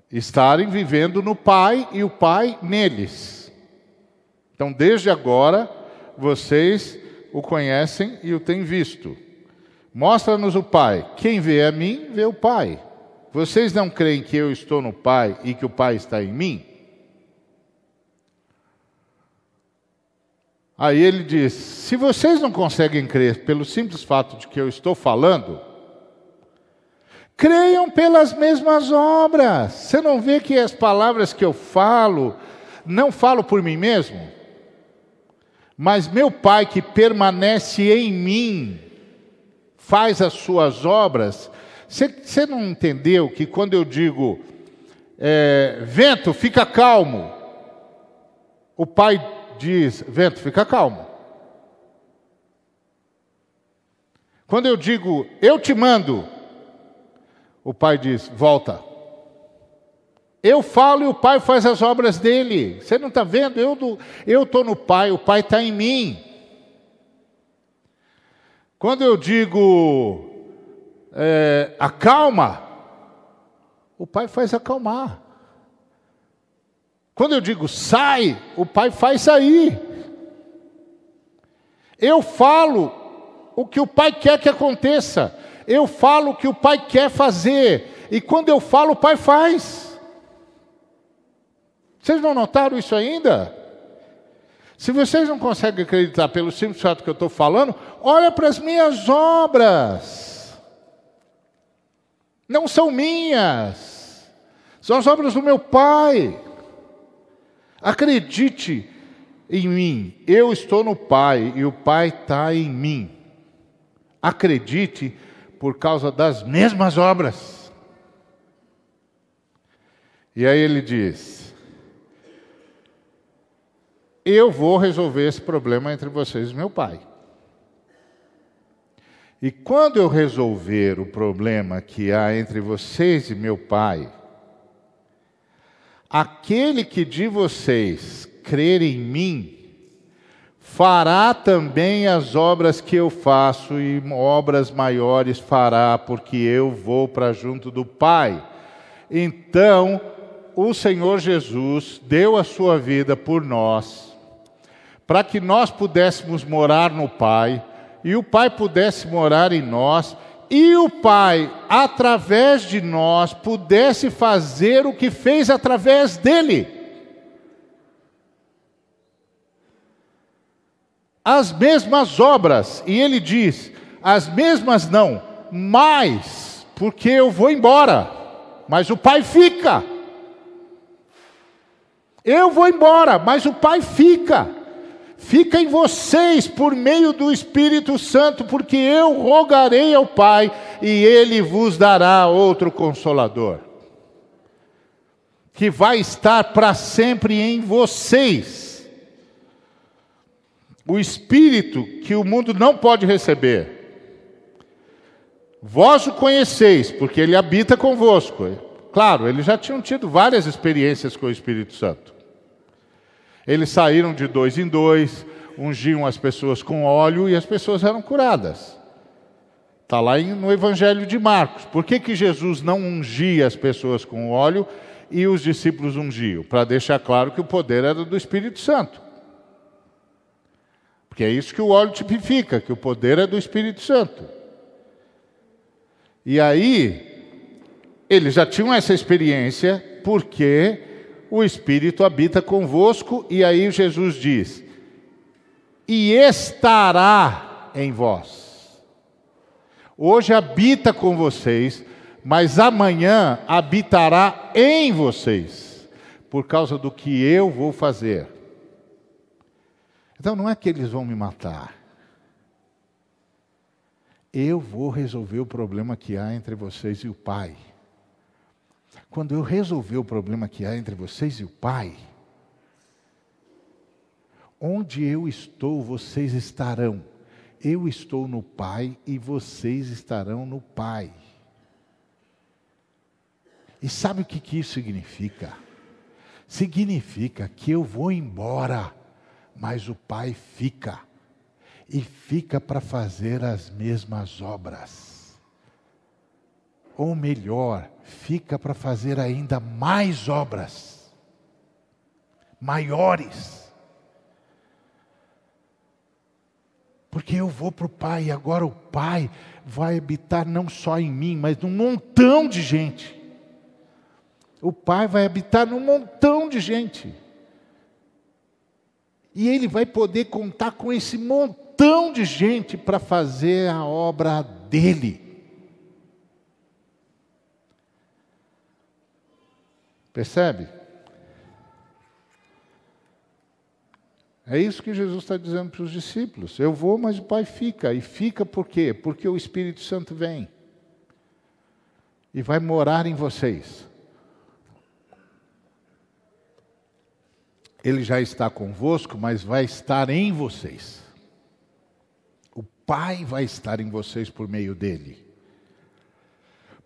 Estarem vivendo no Pai e o Pai neles. Então, desde agora, vocês o conhecem e o têm visto. Mostra-nos o Pai. Quem vê a mim, vê o Pai. Vocês não creem que eu estou no Pai e que o Pai está em mim? Aí ele diz: se vocês não conseguem crer pelo simples fato de que eu estou falando, creiam pelas mesmas obras. Você não vê que as palavras que eu falo, não falo por mim mesmo? Mas meu Pai que permanece em mim, faz as suas obras. Você não entendeu que quando eu digo, vento, fica calmo, o Pai diz: vento, fica calmo. Quando eu digo, eu te mando, o Pai diz: volta. Eu falo e o Pai faz as obras dele. Você não está vendo? Eu estou no Pai, o Pai está em mim. Quando eu digo acalma, o Pai faz acalmar. Quando eu digo sai, o Pai faz sair. Eu falo o que o Pai quer que aconteça. Eu falo o que o Pai quer fazer. E quando eu falo, o Pai faz. Vocês não notaram isso ainda? Se vocês não conseguem acreditar pelo simples fato que eu estou falando, olha para as minhas obras. Não são minhas. São as obras do meu Pai. Acredite em mim. Eu estou no Pai e o Pai está em mim. Acredite por causa das mesmas obras. E aí ele diz: eu vou resolver esse problema entre vocês e meu Pai. E quando eu resolver o problema que há entre vocês e meu Pai, aquele que de vocês crer em mim, fará também as obras que eu faço, e obras maiores fará, porque eu vou para junto do Pai. Então, o Senhor Jesus deu a sua vida por nós, para que nós pudéssemos morar no Pai, e o Pai pudesse morar em nós, e o Pai, através de nós, pudesse fazer o que fez através dele. As mesmas obras, e ele diz, as mesmas não, mais, porque eu vou embora, mas o Pai fica. Eu vou embora, mas o Pai fica. Fica em vocês por meio do Espírito Santo, porque eu rogarei ao Pai e Ele vos dará outro Consolador, que vai estar para sempre em vocês. O Espírito que o mundo não pode receber. Vós o conheceis, porque Ele habita convosco. Claro, eles já tinham tido várias experiências com o Espírito Santo. Eles saíram de 2 em 2, ungiam as pessoas com óleo e as pessoas eram curadas. Está lá no Evangelho de Marcos. Por que Jesus não ungia as pessoas com óleo e os discípulos ungiam? Para deixar claro que o poder era do Espírito Santo. Porque é isso que o óleo tipifica, que o poder é do Espírito Santo. E aí, eles já tinham essa experiência, porque o Espírito habita convosco, e aí Jesus diz, e estará em vós. Hoje habita com vocês, mas amanhã habitará em vocês, por causa do que eu vou fazer. Então não é que eles vão me matar. Eu vou resolver o problema que há entre vocês e o Pai. Quando eu resolver o problema que há entre vocês e o Pai, onde eu estou, vocês estarão. Eu estou no Pai e vocês estarão no Pai. E sabe o que isso significa? Significa que eu vou embora, mas o Pai fica. E fica para fazer as mesmas obras. Ou melhor, fica para fazer ainda mais obras, maiores. Porque eu vou para o Pai, e agora o Pai vai habitar não só em mim, mas num montão de gente. O Pai vai habitar num montão de gente. E Ele vai poder contar com esse montão de gente para fazer a obra dEle. Percebe? É isso que Jesus está dizendo para os discípulos. Eu vou, mas o Pai fica. E fica por quê? Porque o Espírito Santo vem. E vai morar em vocês. Ele já está convosco, mas vai estar em vocês. O Pai vai estar em vocês por meio dele.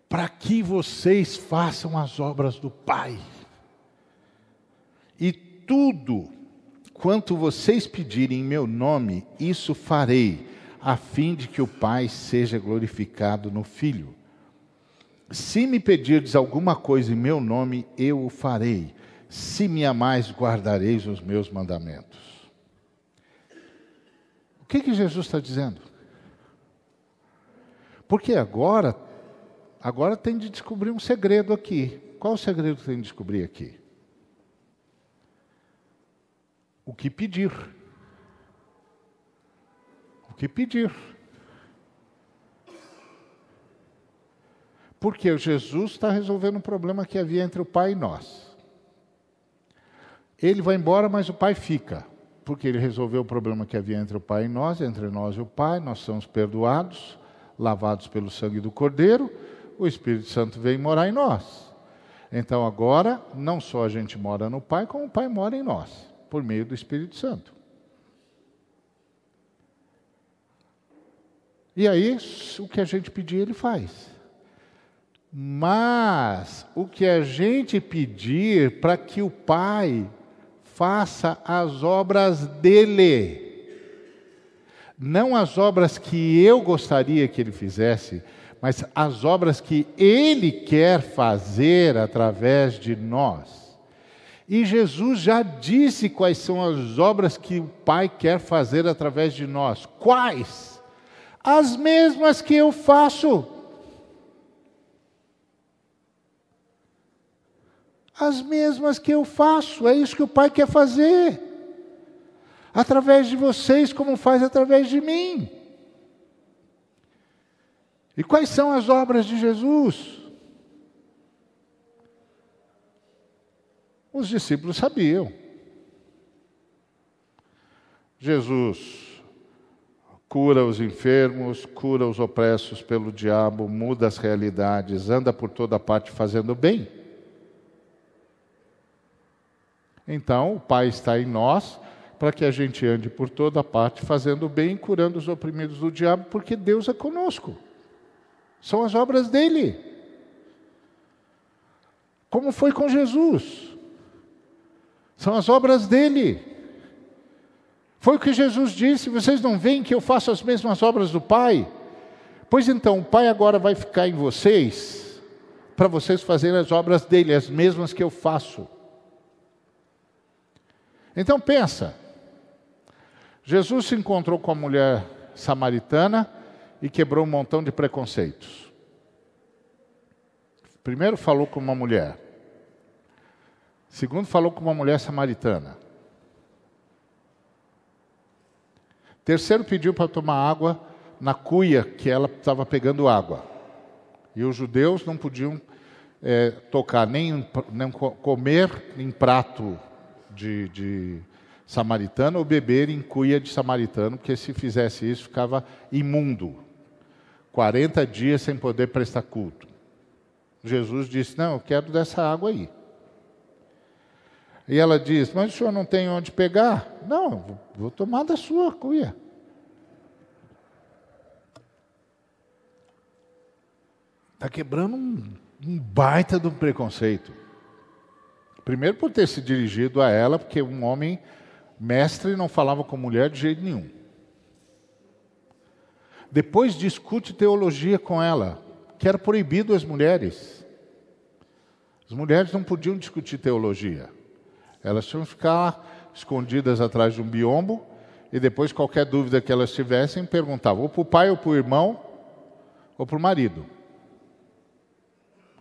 Para que vocês façam as obras do Pai. E tudo quanto vocês pedirem em meu nome, isso farei, a fim de que o Pai seja glorificado no Filho. Se me pedirdes alguma coisa em meu nome, eu o farei. Se me amais, guardareis os meus mandamentos. O que Jesus está dizendo? Porque agora tem de descobrir um segredo aqui. Qual o segredo que tem de descobrir aqui? O que pedir. O que pedir. Porque Jesus está resolvendo um problema que havia entre o Pai e nós. Ele vai embora, mas o Pai fica. Porque ele resolveu o problema que havia entre o Pai e nós, entre nós e o Pai. Nós somos perdoados, lavados pelo sangue do Cordeiro. O Espírito Santo vem morar em nós. Então agora, não só a gente mora no Pai, como o Pai mora em nós, por meio do Espírito Santo. E aí, o que a gente pedir, Ele faz. Mas o que a gente pedir para que o Pai faça as obras dele, não as obras que eu gostaria que Ele fizesse, mas as obras que Ele quer fazer através de nós. E Jesus já disse quais são as obras que o Pai quer fazer através de nós. Quais? As mesmas que eu faço. As mesmas que eu faço, é isso que o Pai quer fazer. Através de vocês, como faz através de mim. E quais são as obras de Jesus? Os discípulos sabiam. Jesus cura os enfermos, cura os opressos pelo diabo, muda as realidades, anda por toda parte fazendo bem. Então, o Pai está em nós para que a gente ande por toda parte fazendo bem, curando os oprimidos do diabo, porque Deus é conosco. São as obras dele. Como foi com Jesus? São as obras dele. Foi o que Jesus disse: vocês não veem que eu faço as mesmas obras do Pai? Pois então, o Pai agora vai ficar em vocês, para vocês fazerem as obras dele, as mesmas que eu faço. Então pensa, Jesus se encontrou com a mulher samaritana e quebrou um montão de preconceitos. Primeiro falou com uma mulher. Segundo falou com uma mulher samaritana. Terceiro pediu para tomar água na cuia que ela estava pegando água. E os judeus não podiam tocar, nem comer em prato de samaritano ou beber em cuia de samaritano, porque se fizesse isso ficava imundo. 40 dias sem poder prestar culto. Jesus disse: não, eu quero dessa água aí. E ela diz: mas o senhor não tem onde pegar? Não, vou tomar da sua cuia. Está quebrando um baita de um preconceito. Primeiro por ter se dirigido a ela, porque um homem mestre não falava com mulher de jeito nenhum. Depois discute teologia com ela, que era proibido às mulheres. As mulheres não podiam discutir teologia. Elas tinham que ficar escondidas atrás de um biombo, e depois qualquer dúvida que elas tivessem, perguntavam ou para o pai, ou para o irmão, ou para o marido.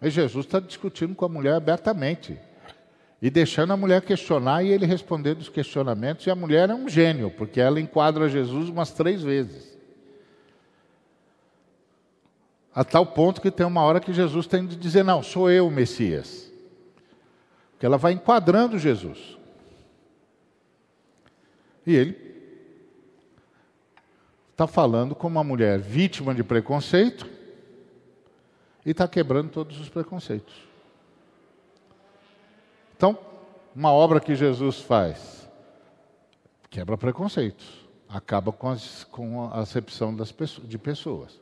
E Jesus está discutindo com a mulher abertamente. E deixando a mulher questionar e ele responder dos questionamentos. E a mulher é um gênio, porque ela enquadra Jesus umas 3 vezes. A tal ponto que tem uma hora que Jesus tem de dizer: não, sou eu o Messias. Porque ela vai enquadrando Jesus. E ele está falando com uma mulher vítima de preconceito e está quebrando todos os preconceitos. Então, uma obra que Jesus faz, quebra preconceitos, acaba com a acepção de pessoas.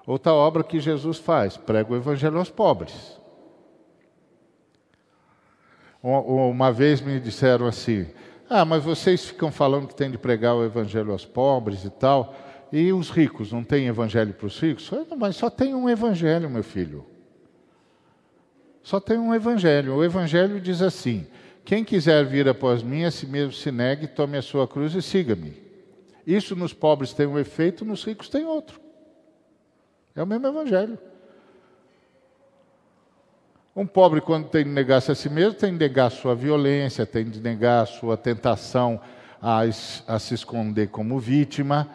Outra obra que Jesus faz, prega o evangelho aos pobres. Uma vez me disseram assim: ah, mas vocês ficam falando que tem de pregar o evangelho aos pobres e tal, e os ricos, não tem evangelho para os ricos? Eu, mas só tem um evangelho, meu filho. Só tem um evangelho. O evangelho diz assim: quem quiser vir após mim, a si mesmo se negue, tome a sua cruz e siga-me. Isso nos pobres tem um efeito, nos ricos tem outro. É o mesmo evangelho. Um pobre, quando tem de negar-se a si mesmo, tem de negar a sua violência, tem de negar a sua tentação a se esconder como vítima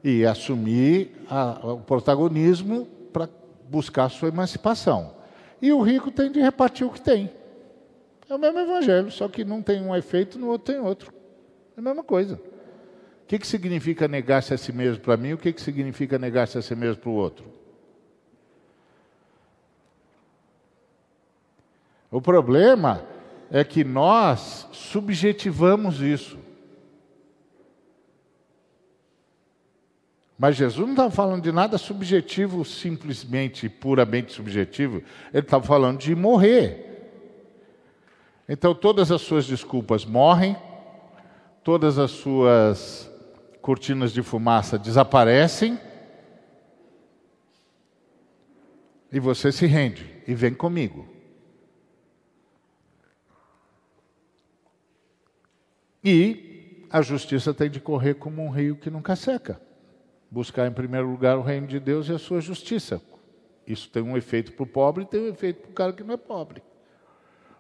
e assumir o protagonismo para buscar a sua emancipação. E o rico tem de repartir o que tem. É o mesmo evangelho, só que não tem um efeito, no outro tem outro. É a mesma coisa. O que significa negar-se a si mesmo para mim? O que significa negar-se a si mesmo para o outro? O problema é que nós subjetivamos isso. Mas Jesus não estava falando de nada subjetivo, simplesmente, puramente subjetivo. Ele estava falando de morrer. Então, todas as suas desculpas morrem, todas as suas cortinas de fumaça desaparecem, e você se rende e vem comigo. E a justiça tem de correr como um rio que nunca seca. Buscar em primeiro lugar o reino de Deus e a sua justiça. Isso tem um efeito para o pobre e tem um efeito para o cara que não é pobre.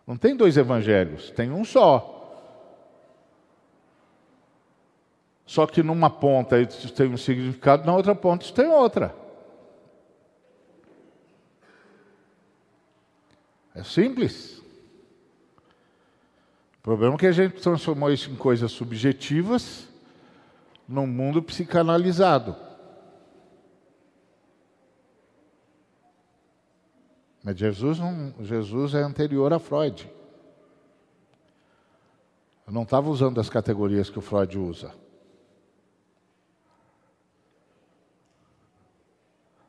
Não tem dois evangelhos, tem um só. Só que numa ponta isso tem um significado, na outra ponta isso tem outra. É simples. O problema é que a gente transformou isso em coisas subjetivas num mundo psicanalizado. Mas Jesus é anterior a Freud. Eu não estava usando as categorias que o Freud usa.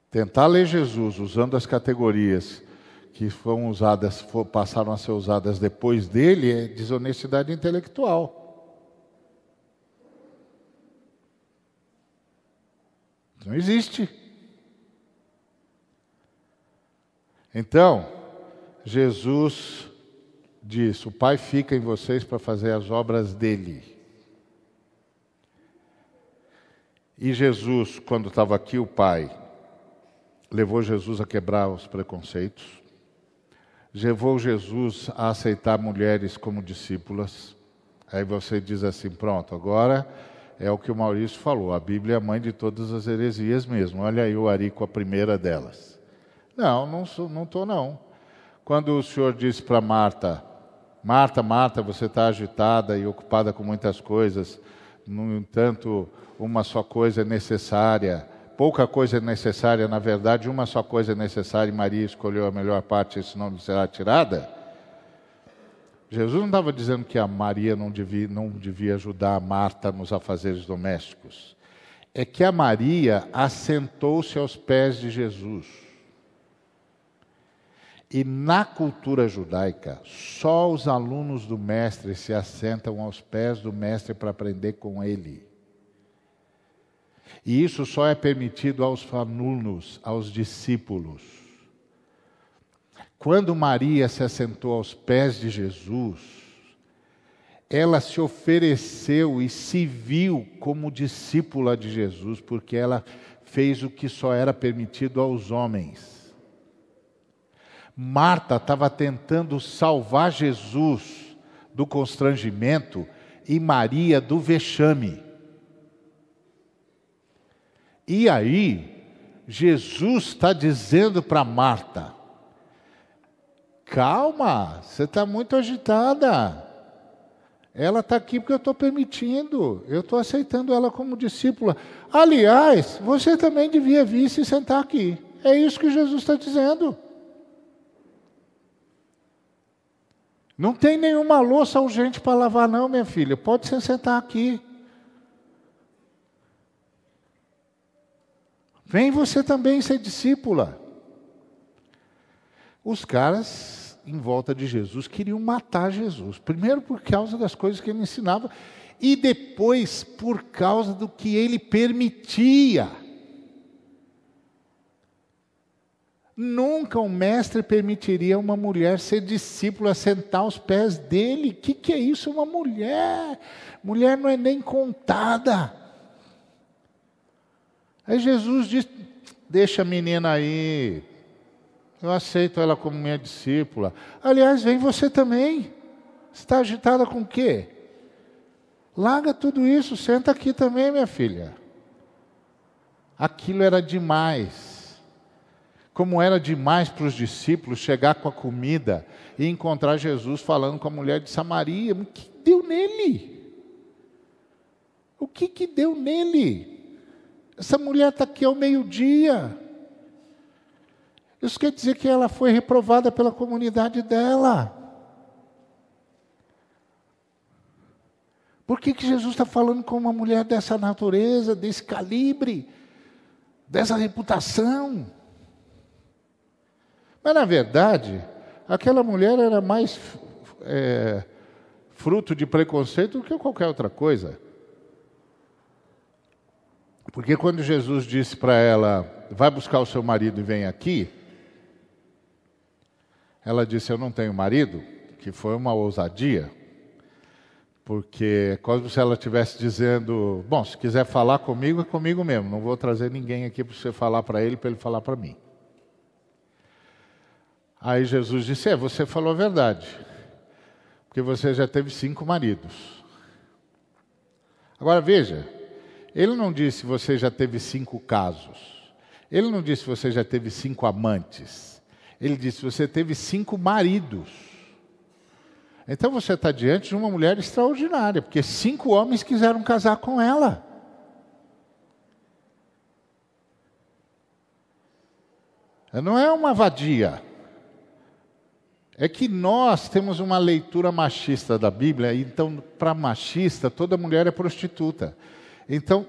Tentar ler Jesus usando as categorias que foram usadas, passaram a ser usadas depois dele, é desonestidade intelectual. Não existe. Então, Jesus diz: o Pai fica em vocês para fazer as obras dele. E Jesus, quando estava aqui, o Pai levou Jesus a quebrar os preconceitos, levou Jesus a aceitar mulheres como discípulas. Aí você diz assim: pronto, agora é o que o Maurício falou, a Bíblia é a mãe de todas as heresias mesmo. Olha aí o Ari com a primeira delas. Não estou não. Quando o Senhor disse para Marta: Marta, Marta, você está agitada e ocupada com muitas coisas, no entanto, uma só coisa é necessária. Pouca coisa é necessária, na verdade, uma só coisa é necessária, e Maria escolheu a melhor parte, senão lhe será tirada. Jesus não estava dizendo que a Maria não devia ajudar a Marta nos afazeres domésticos. É que a Maria assentou-se aos pés de Jesus. E na cultura judaica, só os alunos do mestre se assentam aos pés do mestre para aprender com ele. E isso só é permitido aos alunos, aos discípulos. Quando Maria se assentou aos pés de Jesus, ela se ofereceu e se viu como discípula de Jesus, porque ela fez o que só era permitido aos homens. Marta estava tentando salvar Jesus do constrangimento e Maria do vexame. E aí, Jesus está dizendo para Marta: calma, você está muito agitada. Ela está aqui porque eu estou permitindo, eu estou aceitando ela como discípula. Aliás, você também devia vir se sentar aqui. É isso que Jesus está dizendo. Não tem nenhuma louça urgente para lavar não, minha filha. Pode se sentar aqui. Vem você também ser discípula. Os caras em volta de Jesus queriam matar Jesus. Primeiro por causa das coisas que ele ensinava e depois por causa do que ele permitia. Nunca um mestre permitiria uma mulher ser discípula, sentar aos pés dele. O que é isso, uma mulher? Mulher não é nem contada. Aí Jesus diz, deixa a menina aí, eu aceito ela como minha discípula. Aliás, vem você também. Você está agitada com o quê? Larga tudo isso, senta aqui também, minha filha. Aquilo era demais. Como era demais para os discípulos chegar com a comida e encontrar Jesus falando com a mulher de Samaria. O que deu nele? O que deu nele? Essa mulher está aqui ao meio-dia. Isso quer dizer que ela foi reprovada pela comunidade dela. Por que Jesus está falando com uma mulher dessa natureza, desse calibre, dessa reputação? Mas, na verdade, aquela mulher era mais fruto de preconceito do que qualquer outra coisa. Porque quando Jesus disse para ela, vai buscar o seu marido e vem aqui, ela disse, eu não tenho marido, que foi uma ousadia, porque quase se ela estivesse dizendo, bom, se quiser falar comigo, é comigo mesmo, não vou trazer ninguém aqui para você falar para ele falar para mim. Aí Jesus disse, você falou a verdade, porque você já teve 5 maridos. Agora veja, ele não disse você já teve 5 casos, ele não disse você já teve 5 amantes, ele disse você teve 5 maridos. Então você está diante de uma mulher extraordinária, porque 5 homens quiseram casar com ela. Não é uma vadia. É que nós temos uma leitura machista da Bíblia, então, para machista, toda mulher é prostituta. Então,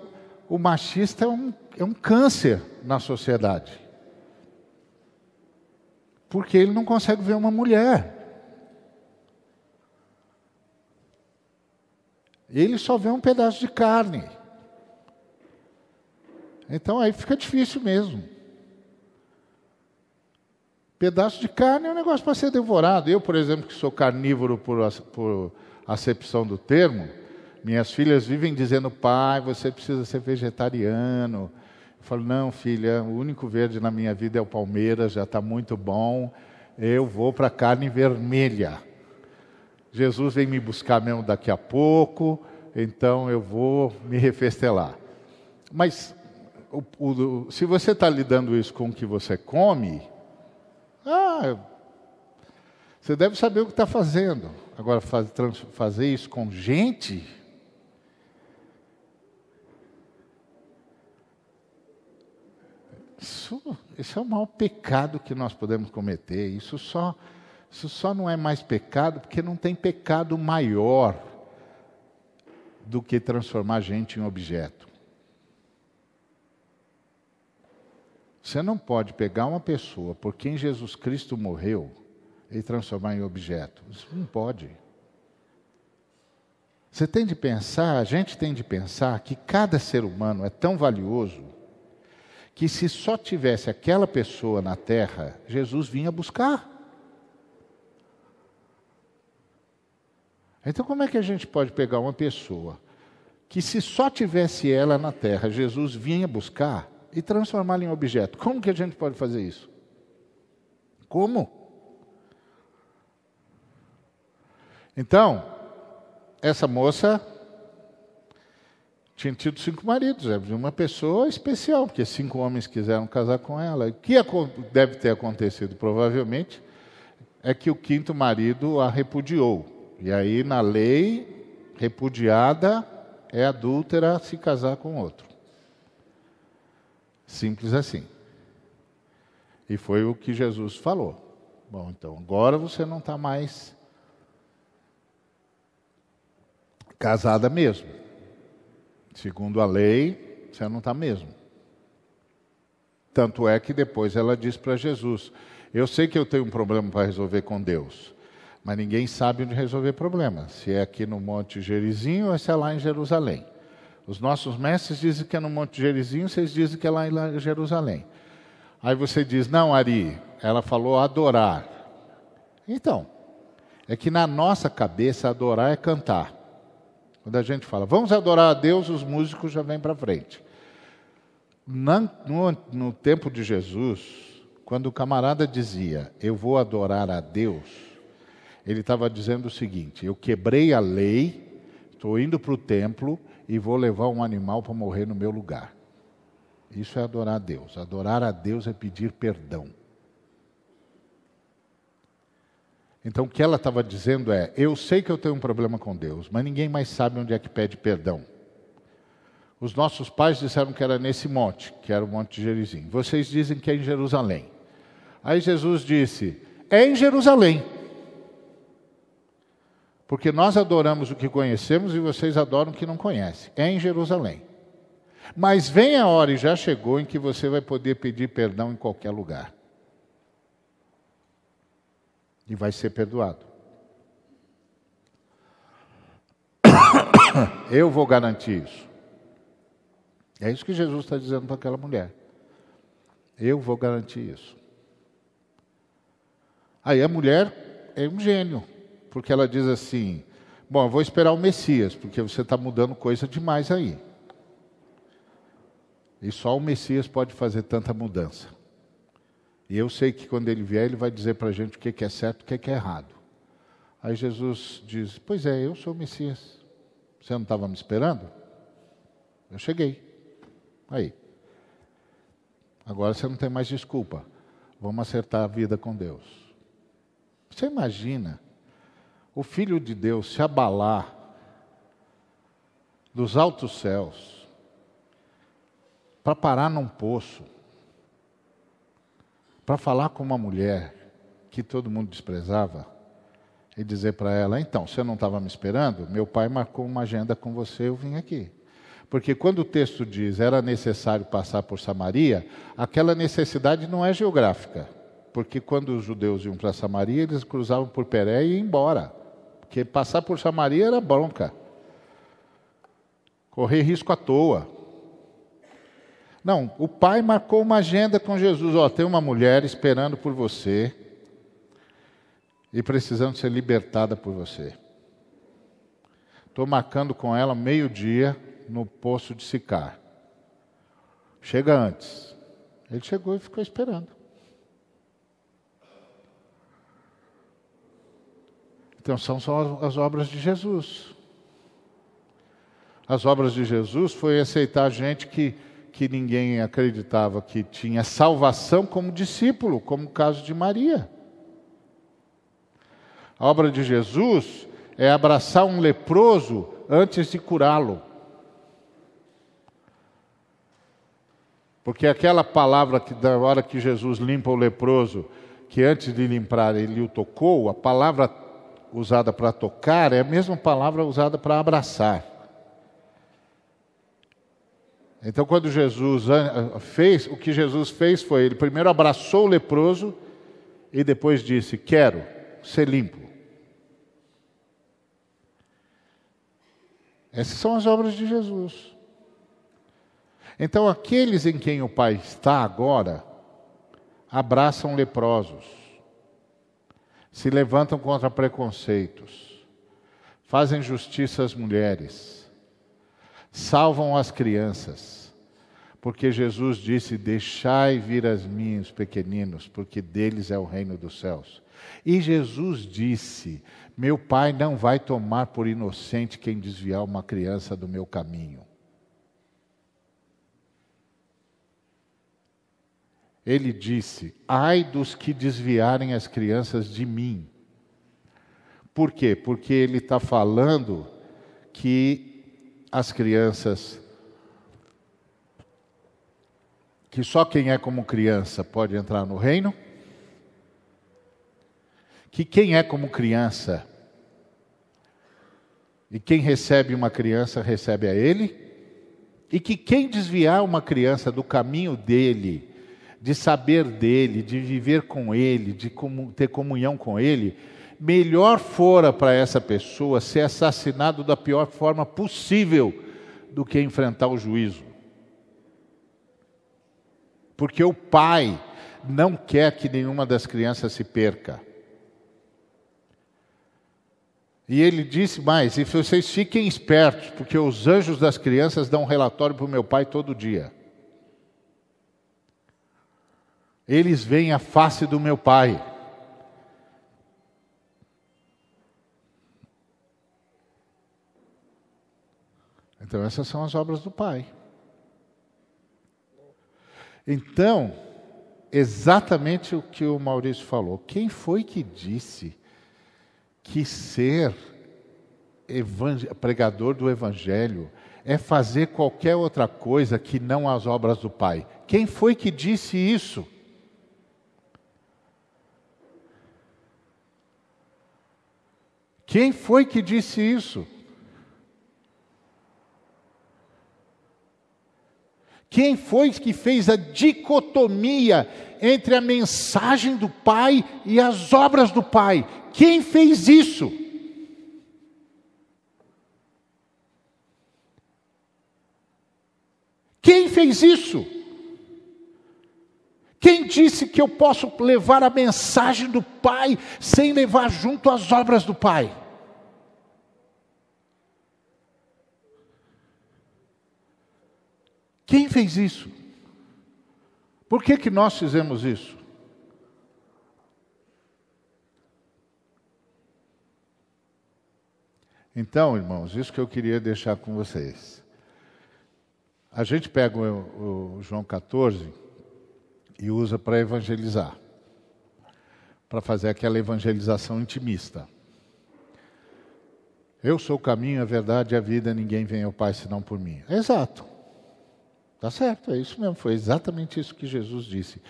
o machista é um câncer na sociedade. Porque ele não consegue ver uma mulher. Ele só vê um pedaço de carne. Então, aí fica difícil mesmo. Pedaço de carne é um negócio para ser devorado. Eu, por exemplo, que sou carnívoro por acepção do termo, minhas filhas vivem dizendo, pai, você precisa ser vegetariano. Eu falo, não, filha, o único verde na minha vida é o Palmeiras, já está muito bom, eu vou para a carne vermelha. Jesus vem me buscar mesmo daqui a pouco, então eu vou me refestelar. Mas, se você está lidando isso com o que você come, você deve saber o que está fazendo. Agora, fazer isso com gente, isso é o maior pecado que nós podemos cometer. Isso só não é mais pecado porque não tem pecado maior do que transformar a gente em objeto. Você não pode pegar uma pessoa por quem Jesus Cristo morreu e transformar em objeto. Isso não pode. Você tem de pensar, a gente tem de pensar que cada ser humano é tão valioso que se só tivesse aquela pessoa na terra, Jesus vinha buscar. Então como é que a gente pode pegar uma pessoa que se só tivesse ela na terra, Jesus vinha buscar e transformá-la em objeto? Como que a gente pode fazer isso? Como? Então, essa moça tinha tido 5 maridos, é uma pessoa especial, porque 5 homens quiseram casar com ela. O que deve ter acontecido, provavelmente, é que o 5º marido a repudiou. E aí, na lei, repudiada é adúltera se casar com outro. Simples assim. E foi o que Jesus falou. Bom, então, agora você não está mais casada mesmo. Segundo a lei, você não está mesmo. Tanto é que depois ela diz para Jesus, Eu sei que eu tenho um problema para resolver com Deus, mas ninguém sabe onde resolver problema. Se é aqui no Monte Gerizinho ou se é lá em Jerusalém. Os nossos mestres dizem que é no Monte Gerizinho, vocês dizem que é lá em Jerusalém. Aí você diz, não, Ari, ela falou adorar. Então, é que na nossa cabeça adorar é cantar. Quando a gente fala, vamos adorar a Deus, os músicos já vêm para frente. No tempo de Jesus, quando o camarada dizia, eu vou adorar a Deus, ele estava dizendo o seguinte, eu quebrei a lei, estou indo para o templo e vou levar um animal para morrer no meu lugar. Isso é adorar a Deus. Adorar a Deus é pedir perdão. Então o que ela estava dizendo é, eu sei que eu tenho um problema com Deus, mas ninguém mais sabe onde é que pede perdão. Os nossos pais disseram que era nesse monte, que era o Monte Gerizim. Vocês dizem que é em Jerusalém. Aí Jesus disse, é em Jerusalém. Porque nós adoramos o que conhecemos e vocês adoram o que não conhecem. É em Jerusalém. Mas vem a hora, e já chegou, em que você vai poder pedir perdão em qualquer lugar. E vai ser perdoado. Eu vou garantir isso. É isso que Jesus está dizendo para aquela mulher. Eu vou garantir isso. Aí a mulher é um gênio, porque ela diz assim, bom, eu vou esperar o Messias, porque você está mudando coisa demais aí. E só o Messias pode fazer tanta mudança. E eu sei que quando ele vier, ele vai dizer para a gente o que é certo e o que é errado. Aí Jesus diz, pois é, eu sou o Messias. Você não estava me esperando? Eu cheguei. Aí. Agora você não tem mais desculpa. Vamos acertar a vida com Deus. Você imagina o Filho de Deus se abalar dos altos céus para parar num poço, para falar com uma mulher que todo mundo desprezava e dizer para ela, então, você não estava me esperando? Meu pai marcou uma agenda com você, eu vim aqui. Porque quando o texto diz, era necessário passar por Samaria, aquela necessidade não é geográfica. Porque quando os judeus iam para Samaria, eles cruzavam por Peré e iam embora. Porque passar por Samaria era bronca. Correr risco à toa. Não, o pai marcou uma agenda com Jesus. Ó, tem uma mulher esperando por você e precisando ser libertada por você. Estou marcando com ela meio-dia no poço de Sicar. Chega antes. Ele chegou e ficou esperando. Então são só as obras de Jesus. As obras de Jesus foi aceitar gente que ninguém acreditava que tinha salvação como discípulo, como o caso de Maria. A obra de Jesus é abraçar um leproso antes de curá-lo. Porque aquela palavra que da hora que Jesus limpa o leproso, que antes de limpar ele o tocou, a palavra usada para tocar é a mesma palavra usada para abraçar. Então, quando Jesus fez, o que Jesus fez foi, ele primeiro abraçou o leproso e depois disse, quero ser limpo. Essas são as obras de Jesus. Então, aqueles em quem o Pai está agora, abraçam leprosos, se levantam contra preconceitos, fazem justiça às mulheres, salvam as crianças, porque Jesus disse, deixai vir a mim os pequeninos, porque deles é o reino dos céus. E Jesus disse, meu Pai não vai tomar por inocente quem desviar uma criança do meu caminho. Ele disse, ai dos que desviarem as crianças de mim. Por quê? Porque ele está falando que as crianças, que só quem é como criança pode entrar no reino, que quem é como criança e quem recebe uma criança recebe a ele, e que quem desviar uma criança do caminho dele, de saber dele, de viver com ele, de ter comunhão com ele, melhor fora para essa pessoa ser assassinado da pior forma possível do que enfrentar o juízo. Porque o pai não quer que nenhuma das crianças se perca. E ele disse mais: e vocês fiquem espertos, porque os anjos das crianças dão um relatório para o meu pai todo dia. Eles veem a face do meu pai. Então essas são as obras do pai. Então, exatamente o que o Maurício falou. Quem foi que disse que ser pregador do Evangelho é fazer qualquer outra coisa que não as obras do Pai? Quem foi que disse isso? Quem foi que disse isso? Quem foi que fez a dicotomia entre a mensagem do Pai e as obras do Pai? Quem fez isso? Quem fez isso? Quem disse que eu posso levar a mensagem do Pai sem levar junto as obras do Pai? Quem fez isso? Por que nós fizemos isso? Então, irmãos, isso que eu queria deixar com vocês. A gente pega o João 14 e usa para evangelizar, para fazer aquela evangelização intimista. Eu sou o caminho, a verdade e a vida, ninguém vem ao Pai senão por mim. Exato. Está certo, é isso mesmo, foi exatamente isso que Jesus disse.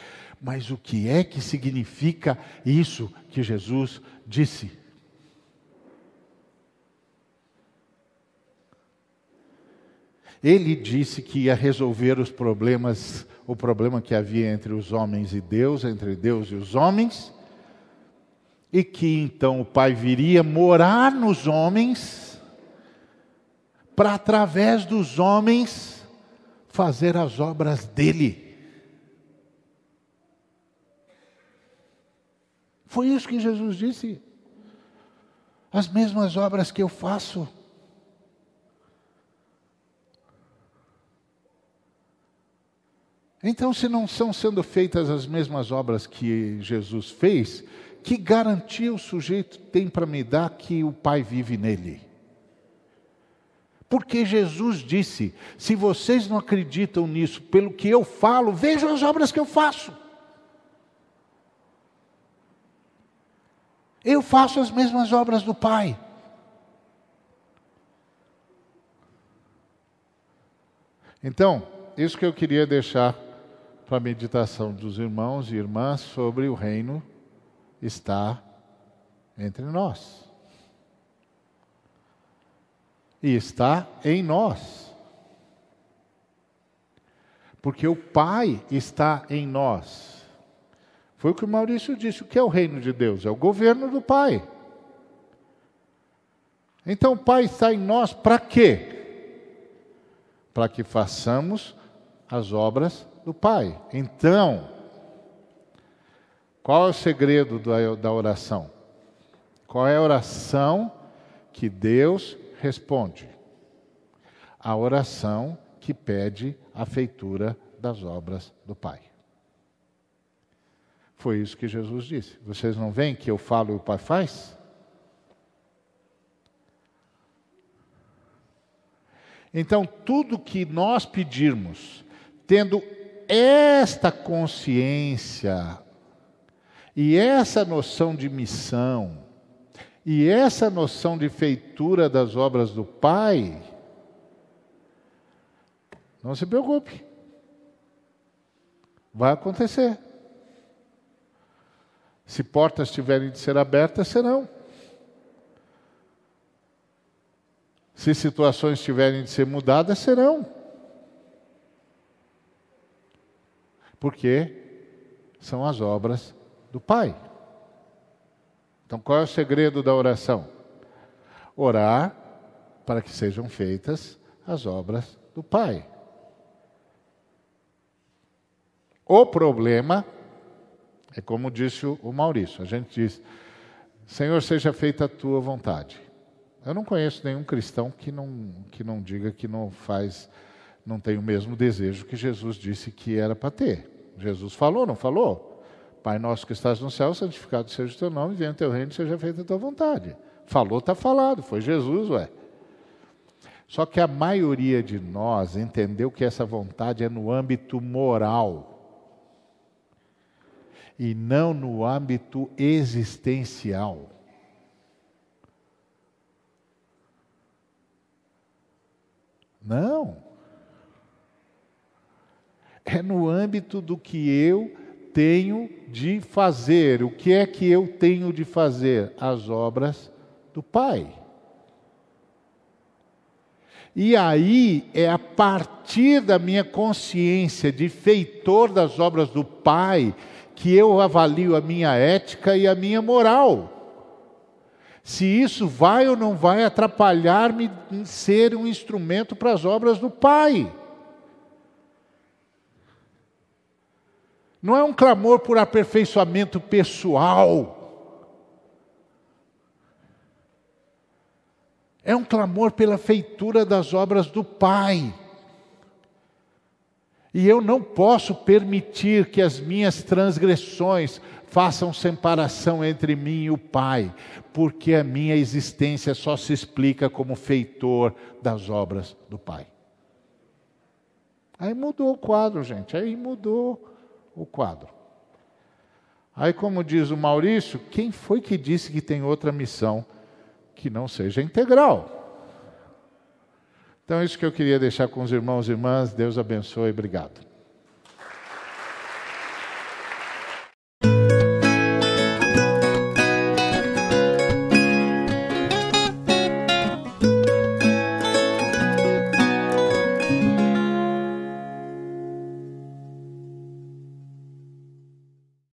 Mas o que é que significa isso que Jesus disse? Ele disse que ia resolver os problemas, o problema que havia entre os homens e Deus, entre Deus e os homens, e que então o Pai viria morar nos homens, para através dos homens fazer as obras dele. Foi isso que Jesus disse. As mesmas obras que eu faço. Então, se não estão sendo feitas as mesmas obras que Jesus fez, que garantia o sujeito tem para me dar que o Pai vive nele? Porque Jesus disse: se vocês não acreditam nisso, pelo que eu falo, vejam as obras que eu faço. Eu faço as mesmas obras do Pai. Então, isso que eu queria deixar para a meditação dos irmãos e irmãs sobre o reino está entre nós. E está em nós. Porque o Pai está em nós. Foi o que o Maurício disse. O que é o reino de Deus? É o governo do Pai. Então o Pai está em nós para quê? Para que façamos as obras do Pai. Então, qual é o segredo da oração? Qual é a oração que Deus responde? A oração que pede a feitura das obras do Pai. Foi isso que Jesus disse. Vocês não veem que eu falo e o Pai faz? Então, tudo que nós pedirmos, tendo esta consciência e essa noção de missão, e essa noção de feitura das obras do Pai, não se preocupe. Vai acontecer. Se portas tiverem de ser abertas, serão. Se situações tiverem de ser mudadas, serão. Porque são as obras do Pai. Então, qual é o segredo da oração? Orar para que sejam feitas as obras do Pai. O problema é como disse o Maurício. A gente diz, Senhor, seja feita a tua vontade. Eu não conheço nenhum cristão que não diga que não tem o mesmo desejo que Jesus disse que era para ter. Jesus falou, não falou? Pai nosso que estás no céu, santificado seja o teu nome, venha o teu reino, seja feita a tua vontade. Falou, está falado, foi Jesus, ué. Só que a maioria de nós entendeu que essa vontade é no âmbito moral e não no âmbito existencial. Não. É no âmbito do que eu tenho de fazer. O que é que eu tenho de fazer? As obras do Pai. E aí é a partir da minha consciência de feitor das obras do Pai que eu avalio a minha ética e a minha moral. Se isso vai ou não vai atrapalhar-me em ser um instrumento para as obras do Pai. Não é um clamor por aperfeiçoamento pessoal. É um clamor pela feitura das obras do Pai. E eu não posso permitir que as minhas transgressões façam separação entre mim e o Pai, porque a minha existência só se explica como feitor das obras do Pai. Aí mudou o quadro, gente. Aí mudou o quadro. Aí, como diz o Maurício, quem foi que disse que tem outra missão que não seja integral? Então, isso que eu queria deixar com os irmãos e irmãs. Deus abençoe. Obrigado.